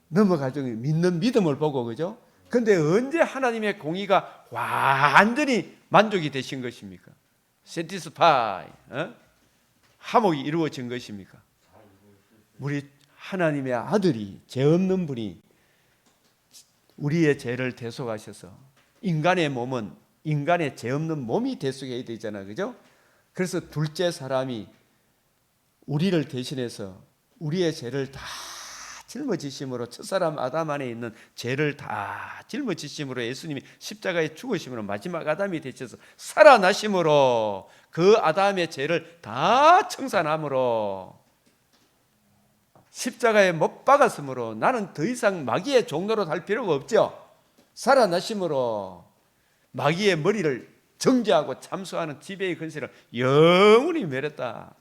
넘어가준 믿는 믿음을 보고, 그죠? 근데 언제 하나님의 공의가 완전히 만족이 되신 것입니까? satisfy, 화목이 이루어진 것입니까? 우리 하나님의 아들이, 죄 없는 분이 우리의 죄를 대속하셔서 인간의 몸은 인간의 죄 없는 몸이 대속해야 되잖아요, 그죠? 그래서 둘째 사람이 우리를 대신해서 우리의 죄를 다 짊어지심으로, 첫사람 아담 안에 있는 죄를 다 짊어지심으로, 예수님이 십자가에 죽으심으로, 마지막 아담이 되셔서 살아나심으로, 그 아담의 죄를 다 청산함으로, 십자가에 못 박았으므로 나는 더 이상 마귀의 종노릇 할 필요가 없죠. 살아나심으로 마귀의 머리를 정죄하고 참수하는 지배의 권세를 영원히 멸했다.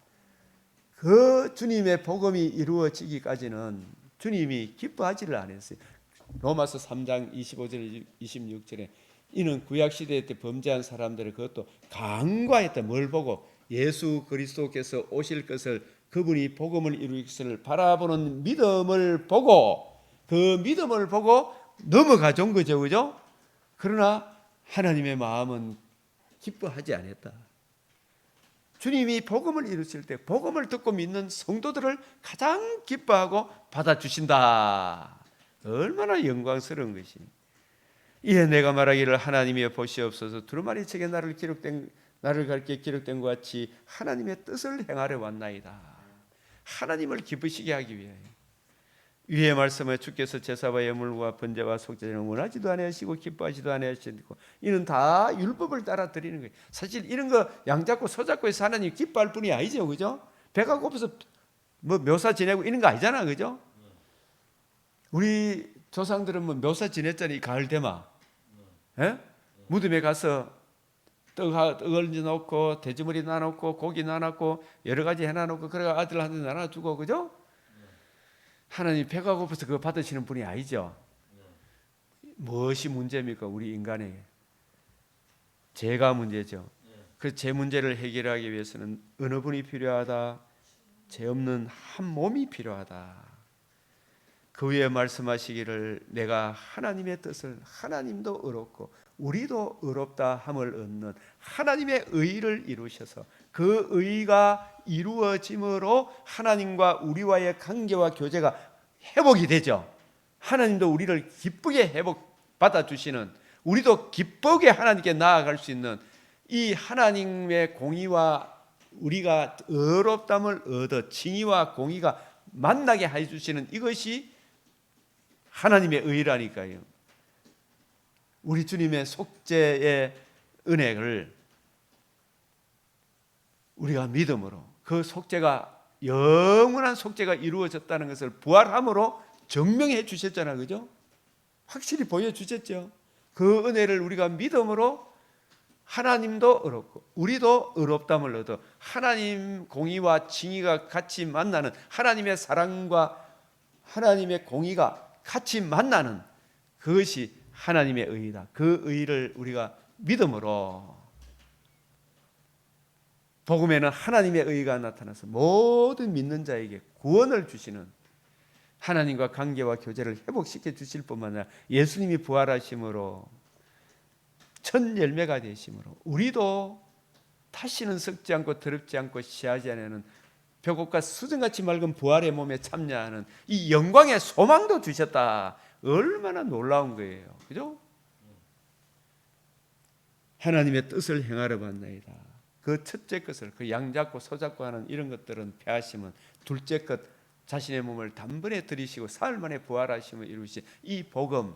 그 주님의 복음이 이루어지기까지는 주님이 기뻐하지를 않았어요. 로마서 3장 25절 26절에 이는 구약시대 때 범죄한 사람들을 그것도 간과했다. 뭘 보고? 예수 그리스도께서 오실 것을, 그분이 복음을 이루실 것을 바라보는 믿음을 보고, 그 믿음을 보고 넘어가 준 거죠, 그죠? 그러나 하나님의 마음은 기뻐하지 않았다. 주님이 복음을 이루실 때 복음을 듣고 믿는 성도들을 가장 기뻐하고 받아주신다. 얼마나 영광스러운 것이. 이에 내가 말하기를 하나님이여 보시옵소서, 두루마리 책에 나를 가르쳐 기록된 것 같이 하나님의 뜻을 행하려 왔나이다. 하나님을 기쁘시게 하기 위하여. 위의 말씀에 주께서 제사와 예물과 번제와 속죄제는 원하지도 아니하시고 기뻐하지도 아니하시고, 이는 다 율법을 따라 드리는 거예요. 사실 이런 거 양 잡고 소 잡고 해서 하나님 기뻐할 뿐이 아니죠, 그죠? 배가 고파서 뭐 묘사 지내고 이런 거 아니잖아, 그죠? 우리 조상들은 뭐 묘사 지냈잖아요. 이 가을 되마, 무덤에 가서 떡 얹어 놓고 돼지머리 나놓고 고기 나놓고 여러 가지 해놔놓고, 그래가 아들한테 나눠주고, 그죠? 하나님 배가 고파서 그거 받으시는 분이 아니죠. 무엇이 문제입니까? 우리 인간에게 죄가 문제죠. 그 죄 문제를 해결하기 위해서는 어느 분이 필요하다? 죄 없는 한 몸이 필요하다. 그 위에 말씀하시기를 내가 하나님의 뜻을, 하나님도 의롭고 우리도 의롭다 함을 얻는 하나님의 의를 이루셔서, 그 의가 이루어짐으로 하나님과 우리와의 관계와 교제가 회복이 되죠. 하나님도 우리를 기쁘게 회복받아 주시는, 우리도 기쁘게 하나님께 나아갈 수 있는 이 하나님의 공의와 우리가 의롭담을 얻어 칭의와 공의가 만나게 해주시는 이것이 하나님의 의라니까요. 우리 주님의 속죄의 은혜를 우리가 믿음으로, 그 속죄가 영원한 속죄가 이루어졌다는 것을 부활함으로 증명해 주셨잖아요, 그죠? 확실히 보여주셨죠. 그 은혜를 우리가 믿음으로 하나님도 의롭고 우리도 의롭담을 얻어 하나님 공의와 칭의가 같이 만나는, 하나님의 사랑과 하나님의 공의가 같이 만나는 그것이 하나님의 의이다. 그 의를 우리가 믿음으로, 복음에는 하나님의 의가 나타나서 모든 믿는 자에게 구원을 주시는, 하나님과 관계와 교제를 회복시켜 주실 뿐만 아니라 예수님이 부활하심으로 첫 열매가 되심으로 우리도 다시는 썩지 않고 더럽지 않고 시하지 않는 벽옥과 수정같이 맑은 부활의 몸에 참여하는 이 영광의 소망도 주셨다. 얼마나 놀라운 거예요, 그죠? 하나님의 뜻을 행하러 왔나이다. 그 첫째 것을, 그 양 잡고 소 잡고 하는 이런 것들은 패하시면, 둘째 것 자신의 몸을 단번에 들이시고 사흘 만에 부활하심을 이루신 이 복음,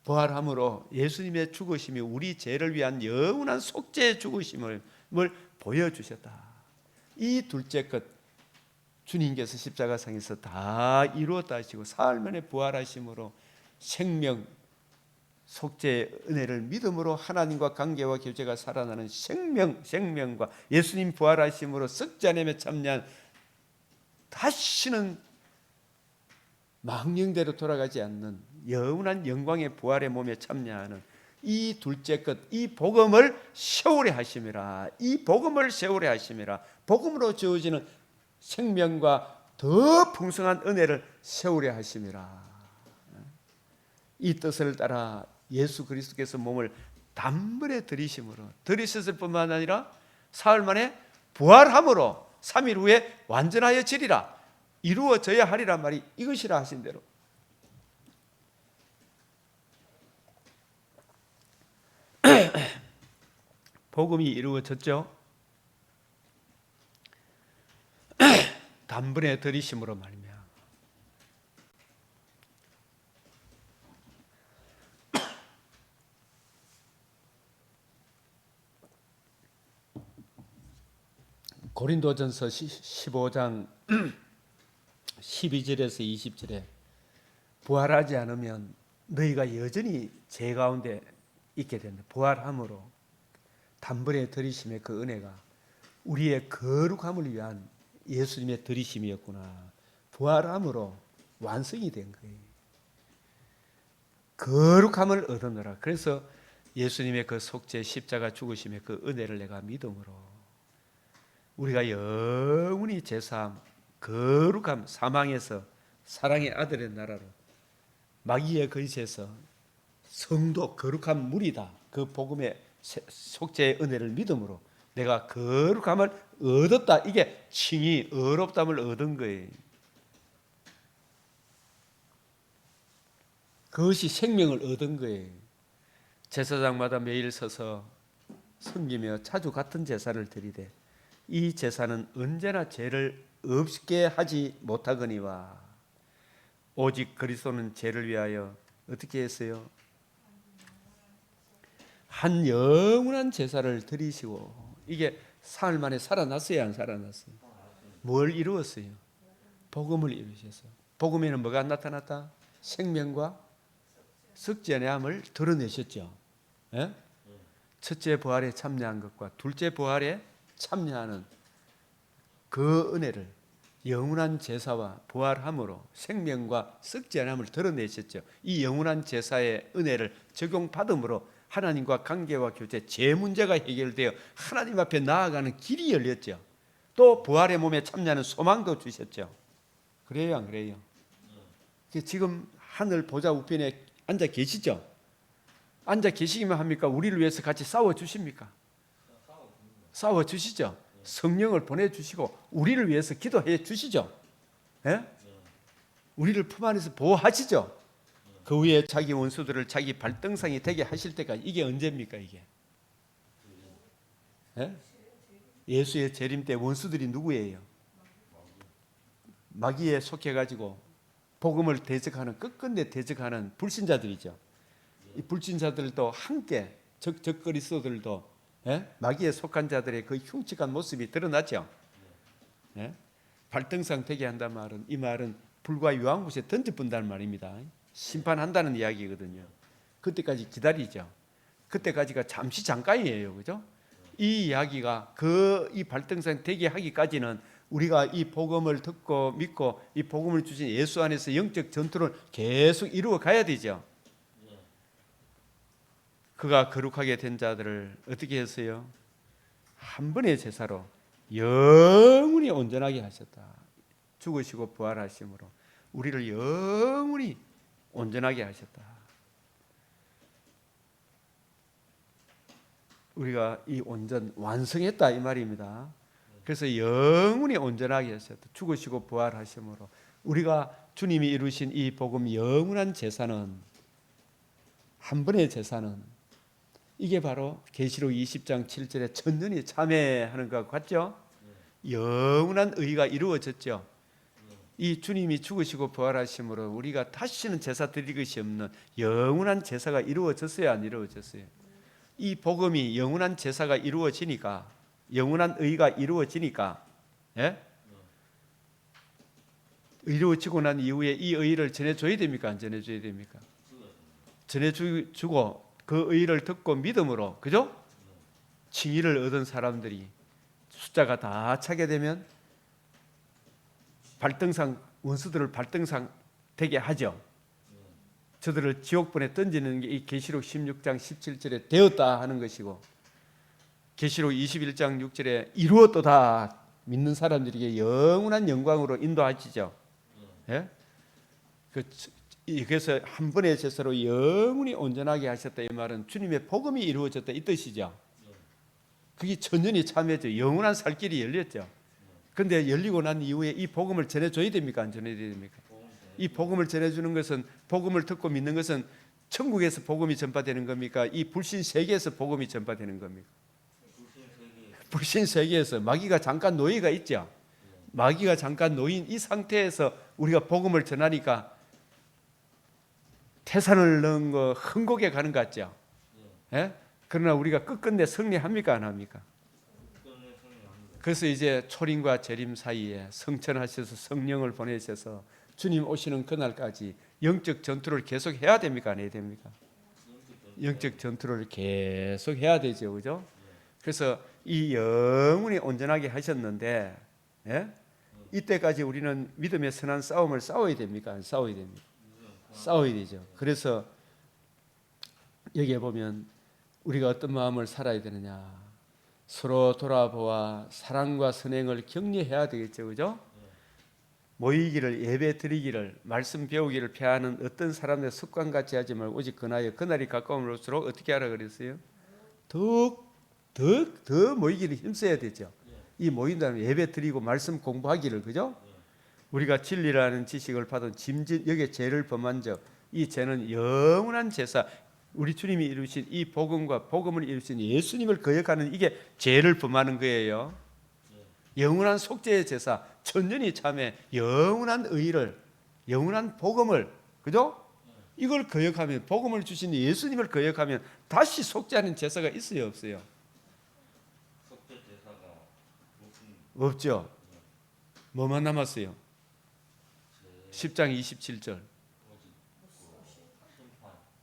부활함으로 예수님의 죽으심이 우리 죄를 위한 영원한 속죄의 죽으심을 보여주셨다. 이 둘째 것 주님께서 십자가상에서 다 이루었다 하시고 사흘 만에 부활하심으로 생명, 속죄의 은혜를 믿음으로 하나님과 관계와 교제가 살아나는 생명과 예수님 부활하심으로 썩지 않으며 참여한, 다시는 망령대로 돌아가지 않는 영원한 영광의 부활의 몸에 참여하는 이 둘째 것, 이 복음을 세우려 하심이라. 이 복음을 세우려 하심이라. 복음으로 주어지는 생명과 더 풍성한 은혜를 세우려 하심이라. 이 뜻을 따라 예수 그리스도께서 몸을 단번에 들이심으로, 들이셨을 뿐만 아니라 사흘 만에 부활함으로 3일 후에 완전하여 지리라, 이루어져야 하리란 말이 이것이라 하신 대로 복음이 이루어졌죠. 단번에 들이심으로 말이며 고린도전서 15장 12절에서 20절에 부활하지 않으면 너희가 여전히 죄 가운데 있게 된다. 부활함으로 단번에 들이심의 그 은혜가 우리의 거룩함을 위한 예수님의 들이심이었구나. 부활함으로 완성이 된 거예요. 거룩함을 얻으느라. 그래서 예수님의 그 속죄 십자가 죽으심의 그 은혜를 내가 믿음으로 우리가 영원히 제사함, 거룩함, 사망에서 사랑의 아들의 나라로 마귀의 거짓에서 성도 거룩한 물이다. 그 복음의 속죄의 은혜를 믿음으로 내가 거룩함을 얻었다. 이게 칭이 의롭담을 얻은 거예요. 그것이 생명을 얻은 거예요. 제사장마다 매일 서서 섬기며 자주 같은 제사를 드리되 이 제사는 언제나 죄를 없게 하지 못하거니와 오직 그리스도는 죄를 위하여 어떻게 했어요? 한 영원한 제사를 드리시고, 이게 사흘 만에 살아났어요, 안 살아났어요? 뭘 이루었어요? 복음을 이루셨어요. 복음에는 뭐가 나타났다? 생명과 석전함을 드러내셨죠. 예? 첫째 부활에 참여한 것과 둘째 부활에 참여하는 그 은혜를 영원한 제사와 부활함으로 생명과 썩지 않음을 드러내셨죠. 이 영원한 제사의 은혜를 적용받음으로 하나님과 관계와 교제, 죄 문제가 해결되어 하나님 앞에 나아가는 길이 열렸죠. 또 부활의 몸에 참여하는 소망도 주셨죠. 그래요, 안 그래요? 지금 하늘 보좌 우편에 앉아 계시죠? 앉아 계시기만 합니까? 우리를 위해서 같이 싸워 주십니까? 싸워 주시죠. 성령을 보내주시고 우리를 위해서 기도해 주시죠. 예? 우리를 품 안에서 보호하시죠. 그 위에 자기 원수들을 자기 발등상이 되게 하실 때까지. 이게 언제입니까 이게? 예? 예수의 재림 때 원수들이 누구예요? 마귀에 속해가지고 복음을 대적하는, 끝끝내 대적하는 불신자들이죠. 이 불신자들도 함께 적그리스도들도 마귀에 속한 자들의 그 흉측한 모습이 드러나죠. 발등상 되게 한다는 말은, 이 말은 불과 유황못에 던져본다는 말입니다. 심판한다는 이야기거든요. 그때까지 기다리죠. 그때까지가 잠시 잠깐이에요, 그죠? 이 이야기가 이 발등상 되게 하기까지는 우리가 이 복음을 듣고 믿고 이 복음을 주신 예수 안에서 영적 전투를 계속 이루어 가야 되죠. 그가 거룩하게 된 자들을 어떻게 했어요? 한 번의 제사로 영원히 온전하게 하셨다. 죽으시고 부활하심으로 우리를 영원히 온전하게 하셨다. 우리가 이 온전 완성했다 이 말입니다. 그래서 영원히 온전하게 하셨다. 죽으시고 부활하심으로 우리가 주님이 이루신 이 복음 영원한 제사는, 한 번의 제사는, 이게 바로 계시록 20장 7절에 천년이 참회하는 것 같죠? 영원한 의가 이루어졌죠. 이 주님이 죽으시고 부활하심으로 우리가 다시는 제사 드릴 것이 없는 영원한 제사가 이루어졌어요, 안 이루어졌어요? 이 복음이 영원한 제사가 이루어지니까, 영원한 의가 이루어지니까, 이루어지고 난 이후에 이 의를 전해줘야 됩니까, 안 전해줘야 됩니까? 전해주고 그 의를 듣고 믿음으로, 그죠? 칭의를 얻은 사람들이 숫자가 다 차게 되면 발등상, 원수들을 발등상 되게 하죠. 저들을 지옥불에 던지는 게 이 계시록 16장 17절에 되었다 하는 것이고, 계시록 21장 6절에 이루었도다, 믿는 사람들에게 영원한 영광으로 인도하시죠. 예? 그래서 한 번의 제사로 영원히 온전하게 하셨다, 이 말은 주님의 복음이 이루어졌다 이 뜻이죠. 그게 천년이 참여죠. 영원한 살 길이 열렸죠. 그런데 열리고 난 이후에 이 복음을 전해줘야 됩니까? 안 전해야 됩니까? 이 복음을 전해주는 것은, 복음을 듣고 믿는 것은 천국에서 복음이 전파되는 겁니까? 이 불신 세계에서 복음이 전파되는 겁니까? 불신 세계에서. 마귀가 잠깐 노예가 있죠. 마귀가 잠깐 노인 이 상태에서 우리가 복음을 전하니까 태산을 넣은 거 흥곡에 가는 것 같죠. 예? 그러나 우리가 끝끝내 승리합니까? 안 합니까? 그래서 이제 초림과 재림 사이에 성천하셔서 성령을 보내셔서 주님 오시는 그날까지 영적 전투를 계속 해야 됩니까? 안 해야 됩니까? 영적 전투를 계속 해야 되죠. 그죠? 그래서 이 영혼이 온전하게 하셨는데, 예? 이때까지 우리는 믿음의 선한 싸움을 싸워야 됩니까? 안 싸워야 됩니까? 싸워야 되죠. 그래서 여기에 보면 우리가 어떤 마음을 살아야 되느냐, 서로 돌아보아 사랑과 선행을 격려해야 되겠죠. 그죠? 모이기를, 예배 드리기를, 말씀 배우기를 피하는 어떤 사람의 습관같이 하지 말고 오직 그날에 그날이 가까움일수록 어떻게 하라 그랬어요? 더 모이기를 힘써야 되죠. 이 모인다는 예배 드리고 말씀 공부하기를, 그죠? 우리가 진리라는 지식을 받은 짐짓 여기에 죄를 범한 적, 이 죄는 영원한 제사, 우리 주님이 이루신 이 복음과 복음을 이루신 예수님을 거역하는 이게 죄를 범하는 거예요. 영원한 속죄의 제사, 천년이 참에 영원한 의를, 영원한 복음을, 그죠? 이걸 거역하면, 복음을 주신 예수님을 거역하면 다시 속죄하는 제사가 있어요, 없어요? 속죄 제사가 없죠. 뭐만 남았어요? 10장 27절.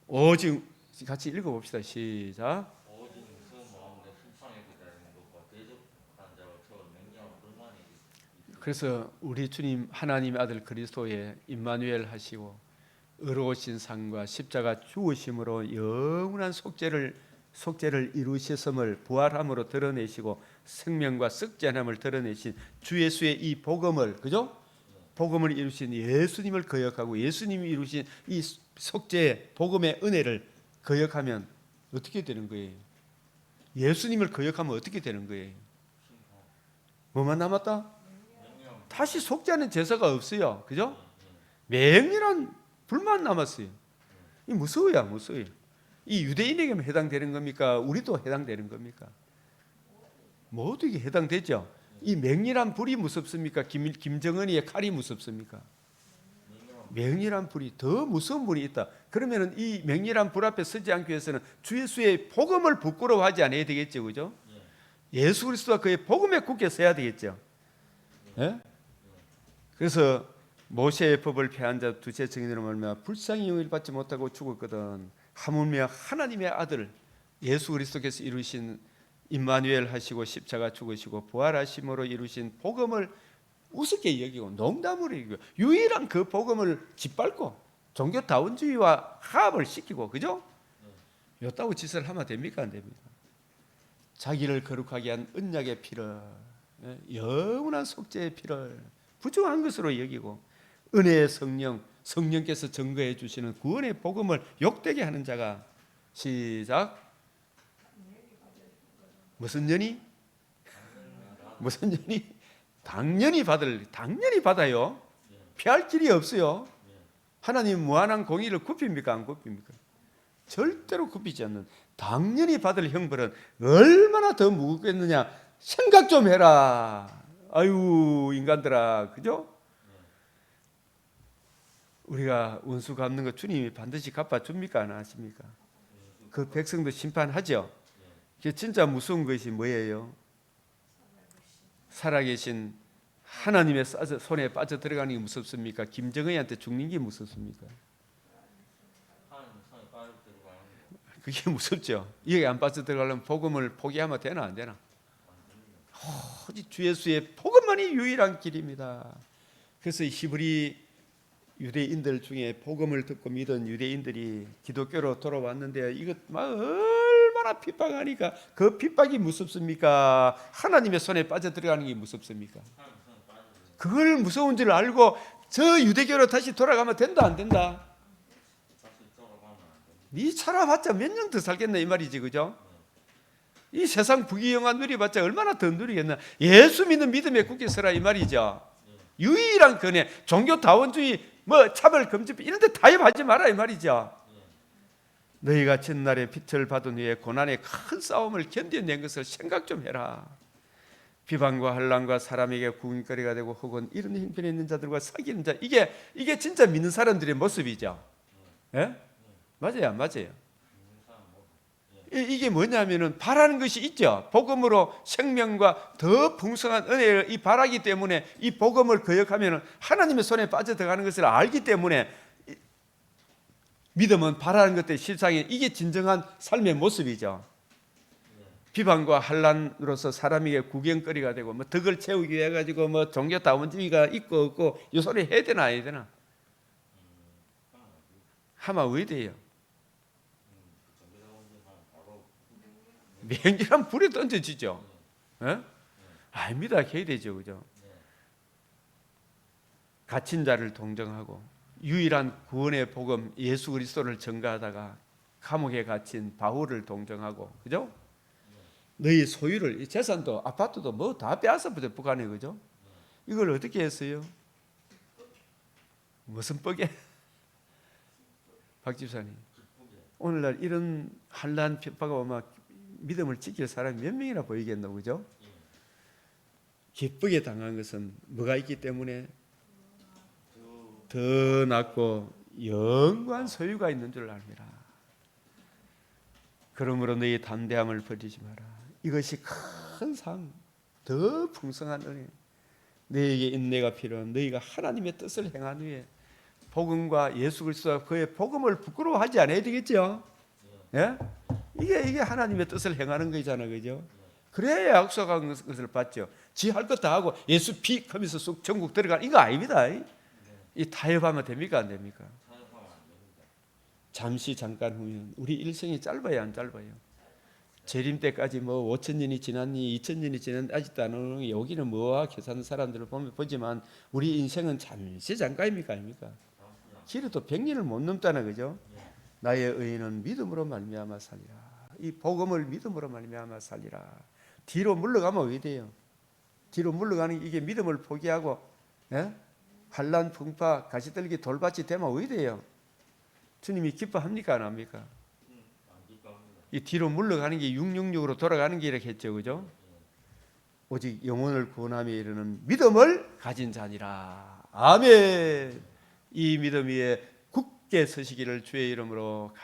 오직, 같이 읽어봅시다. 시작. 오직 그 마음으로 심판에 기다리는 것과 대적한 자와 저 맹렬한 불만이. 그래서 우리 주님 하나님의 아들 그리스도의 임마누엘 하시고 의로우신 상과 십자가 죽으심으로 영원한 속죄를 이루셨음을 부활함으로 드러내시고 생명과 썩지 않음을 드러내신 주 예수의 이 복음을, 그죠? 복음을 이루신 예수님을 거역하고 예수님이 이루신 이 속죄 복음의 은혜를 거역하면 어떻게 되는 거예요? 예수님을 거역하면 어떻게 되는 거예요? 뭐만 남았다? 다시 속죄하는 제사가 없어요. 그죠? 맹렬한 불만 남았어요. 이 무서워요, 무서워요. 이 유대인에게만 해당되는 겁니까? 우리도 해당되는 겁니까? 모두에게 해당되죠. 이 맹렬한 불이 무섭습니까? 김정은이의 칼이 무섭습니까? 맹렬한 불이, 더 무서운 불이 있다. 그러면 이 맹렬한 불 앞에 서지 않기 위해서는 주 예수의 복음을 부끄러워하지 않아야 되겠죠, 그죠? 예수 그리스도와 그의 복음에 굳게 서야 되겠죠. 예? 그래서 모세의 법을 폐한 자 두째 증인으로 말미암아 불쌍히 영을 받지 못하고 죽었거든. 하물며 하나님의 아들 예수 그리스도께서 이루신 임마누엘 하시고 십자가 죽으시고 부활하심으로 이루신 복음을 우습게 여기고 농담으로 여기고 유일한 그 복음을 짓밟고 종교다원주의와 화합을 시키고, 그죠? 요따구 짓을 하면 됩니까? 안 됩니까? 자기를 거룩하게 한 언약의 피를, 영원한 속죄의 피를 부정한 것으로 여기고 은혜의 성령께서 증거해 주시는 구원의 복음을 욕되게 하는 자가, 시작, 무슨 년이? 무슨 년이? 당연히 받아요. 피할 길이 없어요. 하나님 무한한 공의를 굽힙니까? 안 굽힙니까? 절대로 굽히지 않는 당연히 받을 형벌은 얼마나 더 무겁겠느냐 생각 좀 해라. 아유 인간들아, 그죠? 우리가 원수 갚는 거 주님이 반드시 갚아줍니까? 안 하십니까? 그 백성도 심판하죠. 그게 진짜 무서운 것이 뭐예요? 살아계신 하나님의 손에 빠져 들어가는 게 무섭습니까? 김정은이한테 죽는 게 무섭습니까? 그게 무섭죠. 이게 안 빠져 들어가려면 복음을 포기하면 되나 안 되나? 오직 주 예수의 복음만이 유일한 길입니다. 그래서 히브리 유대인들 중에 복음을 듣고 믿은 유대인들이 기독교로 돌아왔는데 이것 막 얼마나 핍박하니까 그 핍박이 무섭습니까? 하나님의 손에 빠져 들어가는 게 무섭습니까? 그걸 무서운 줄 알고 저 유대교로 다시 돌아가면 된다 안 된다? 네 살아봤자 몇 년 더 살겠나 이 말이지, 그죠? 이 세상 부귀영화 누려봤자 얼마나 더 누리겠나? 예수 믿는 믿음에 굳게 서라 이 말이죠. 유일한 근혜, 종교다원주의, 뭐 차별 금지법 이런 데 타협하지 마라 이 말이죠. 너희가 전날에 빛을 받은 후에 고난의 큰 싸움을 견뎌낸 것을 생각 좀 해라. 비방과 환난과 사람에게 구경거리가 되고 혹은 이런 형편에 있는 자들과 사귀는 자, 이게 진짜 믿는 사람들의 모습이죠. 예? 맞아요, 맞아요. 이게 뭐냐면은 바라는 것이 있죠. 복음으로 생명과 더 풍성한 은혜를 이 바라기 때문에 이 복음을 거역하면은 하나님의 손에 빠져 들어가는 것을 알기 때문에 믿음은 바라는 것들 실상이 이게 진정한 삶의 모습이죠. 비방과 환난으로서 사람에게 구경거리가 되고 뭐 덕을 채우기 위해 가지고 뭐 종교 다원주의가 있고 없고 이 소리 해야 되나 안 해야 되나? 하면 왜 돼요? 맹렬한 불에 던져지죠. 예? 아닙니다. 해야 되죠, 그죠? 갇힌 자를 동정하고 유일한 구원의 복음 예수 그리스도를 전가하다가 감옥에 갇힌 바울을 동정하고, 그죠? 너희 소유를 재산도 아파트도 뭐 다 빼앗아 버려 북한에, 그죠? 이걸 어떻게 했어요? 무슨 뻑에? 박 집사님, 오늘날 이런 환난 핍박이 오면 믿음을 지킬 사람이 몇 명이나 보이겠노, 그죠? 기쁘게 당한 것은 뭐가 있기 때문에 더 낫고 영원한 소유가 있는 줄 압니다. 그러므로 너희 담대함을 버리지 마라. 이것이 큰 상, 더 풍성한 은혜. 너희에게 인내가 필요한 너희가 하나님의 뜻을 행한 후에 복음과 예수 그리스도와 그의 복음을 부끄러워하지 않아야 되겠죠. 예? 이게 하나님의 뜻을 행하는 거잖아요, 그죠? 그래야 약속한 것을 받죠. 지 할 것 다 하고 예수 픽 하면서 쑥 천국 들어가는 이거 아닙니다. 이 타협하면 됩니까 안 됩니까? 잠시 잠깐 후면 우리 일생이 짧아요 안 짧아요? 재림 때까지 뭐 5,000년이 지났니 2,000년이 지났니 아직도 안 오는 여기는 뭐와 계산하는 사람들을 보지만 우리 인생은 잠시 잠깐입니까 아닙니까? 길어도 100년을 못 넘다는 거죠. 나의 의인은 믿음으로 말미암아 살리라. 이 복음을 믿음으로 말미암아 살리라. 뒤로 물러가면 어디 돼요? 뒤로 물러가는 이게 믿음을 포기하고 환난 풍파 가시떨기 돌밭이 되면 어디 돼요? 주님이 기뻐합니까 안 합니까? 이 뒤로 물러가는 게 666으로 돌아가는 게 이렇게 했죠, 그죠? 오직 영혼을 구원함에 이르는 믿음을 가진 자니라. 아멘. 이 믿음 위에 굳게 서시기를 주의 이름으로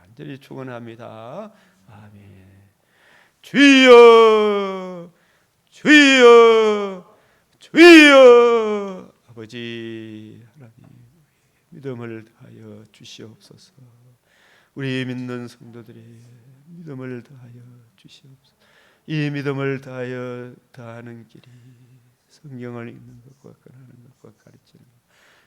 간절히 축원합니다. 아멘. 주여, 주여, 주여. 아버지 하나님, 믿음을 다하여 주시옵소서. 우리 믿는 성도들이 믿음을 다하여 주시옵소서. 이 믿음을 다하여 다하는 길이 성경을 읽는 것과 권하는 것과 가르치는 것,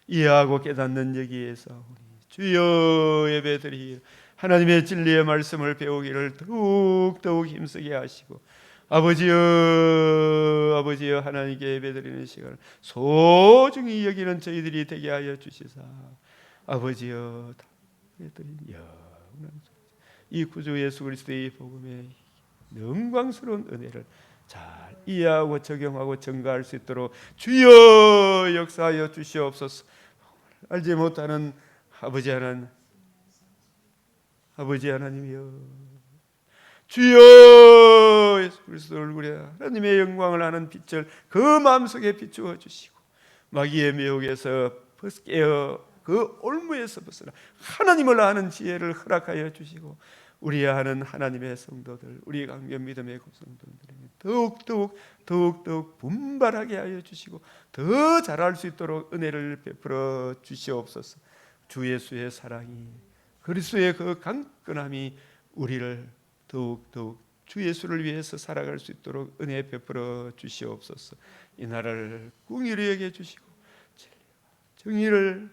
이해하고 깨닫는 여기에서 우리 주여 예배드리 하나님의 진리의 말씀을 배우기를 더욱 힘쓰게 하시고 아버지여 하나님께 예배드리는 시간을 소중히 여기는 저희들이 되게 하여 주시사 아버지여 예배드린 이 구주 예수 그리스도의 복음의 영광스러운 은혜를 잘 이해하고 적용하고 증가할 수 있도록 주여 역사하여 주시옵소서. 알지 못하는 아버지 하나님이여 주여 예수 그리스도 얼굴에 하나님의 영광을 아는 빛을 그 마음속에 비추어 주시고 마귀의 미혹에서 깨어 그 올무에서 벗어나 하나님을 아는 지혜를 허락하여 주시고 우리 아는 하나님의 성도들 우리 강변 믿음의 성도들에게 더욱 분발하게 하여 주시고 더 잘할 수 있도록 은혜를 베풀어 주시옵소서. 주 예수의 사랑이 그리스도의 그 강건함이 우리를 더욱 주 예수를 위해서 살아갈 수 있도록 은혜 베풀어 주시옵소서. 이 나라를 궁일이 여겨 주시고 정의를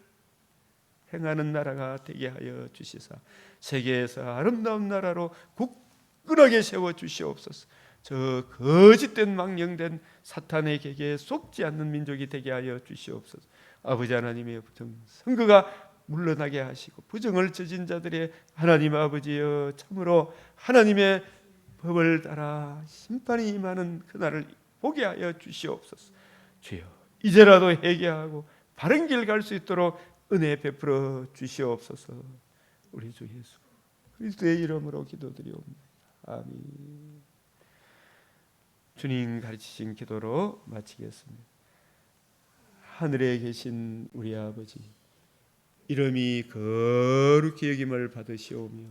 행하는 나라가 되게 하여 주시사 세계에서 아름다운 나라로 굳건하게 세워 주시옵소서. 저 거짓된 망령된 사탄의 계계에 속지 않는 민족이 되게 하여 주시옵소서. 아버지 하나님의 선거가 물러나게 하시고 부정을 저진 자들의 하나님 아버지여 참으로 하나님의 법을 따라 심판이 임하는 그날을 보게 하여 주시옵소서. 주여 이제라도 회개하고 바른 길 갈 수 있도록 은혜 베풀어 주시옵소서. 우리 주 예수 그리스도의 이름으로 기도드리옵나이다. 아멘. 주님 가르치신 기도로 마치겠습니다. 하늘에 계신 우리 아버지, 이름이 거룩히 여김을 받으시오며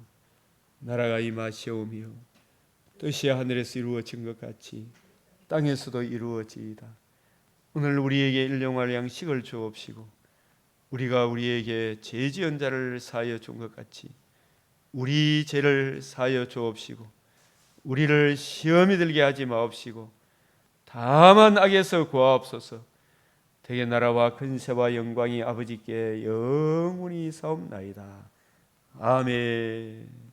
나라가 임하시오며 뜻이 하늘에서 이루어진 것 같이 땅에서도 이루어지이다. 오늘 우리에게 일용할 양식을 주옵시고 우리가 우리에게 죄 지은 자를 사하여 준 것 같이 우리 죄를 사하여 주옵시고 우리를 시험에 들게 하지 마옵시고 다만 악에서 구하옵소서. 대개 나라와 근세와 영광이 아버지께 영원히 사옵나이다. 아멘.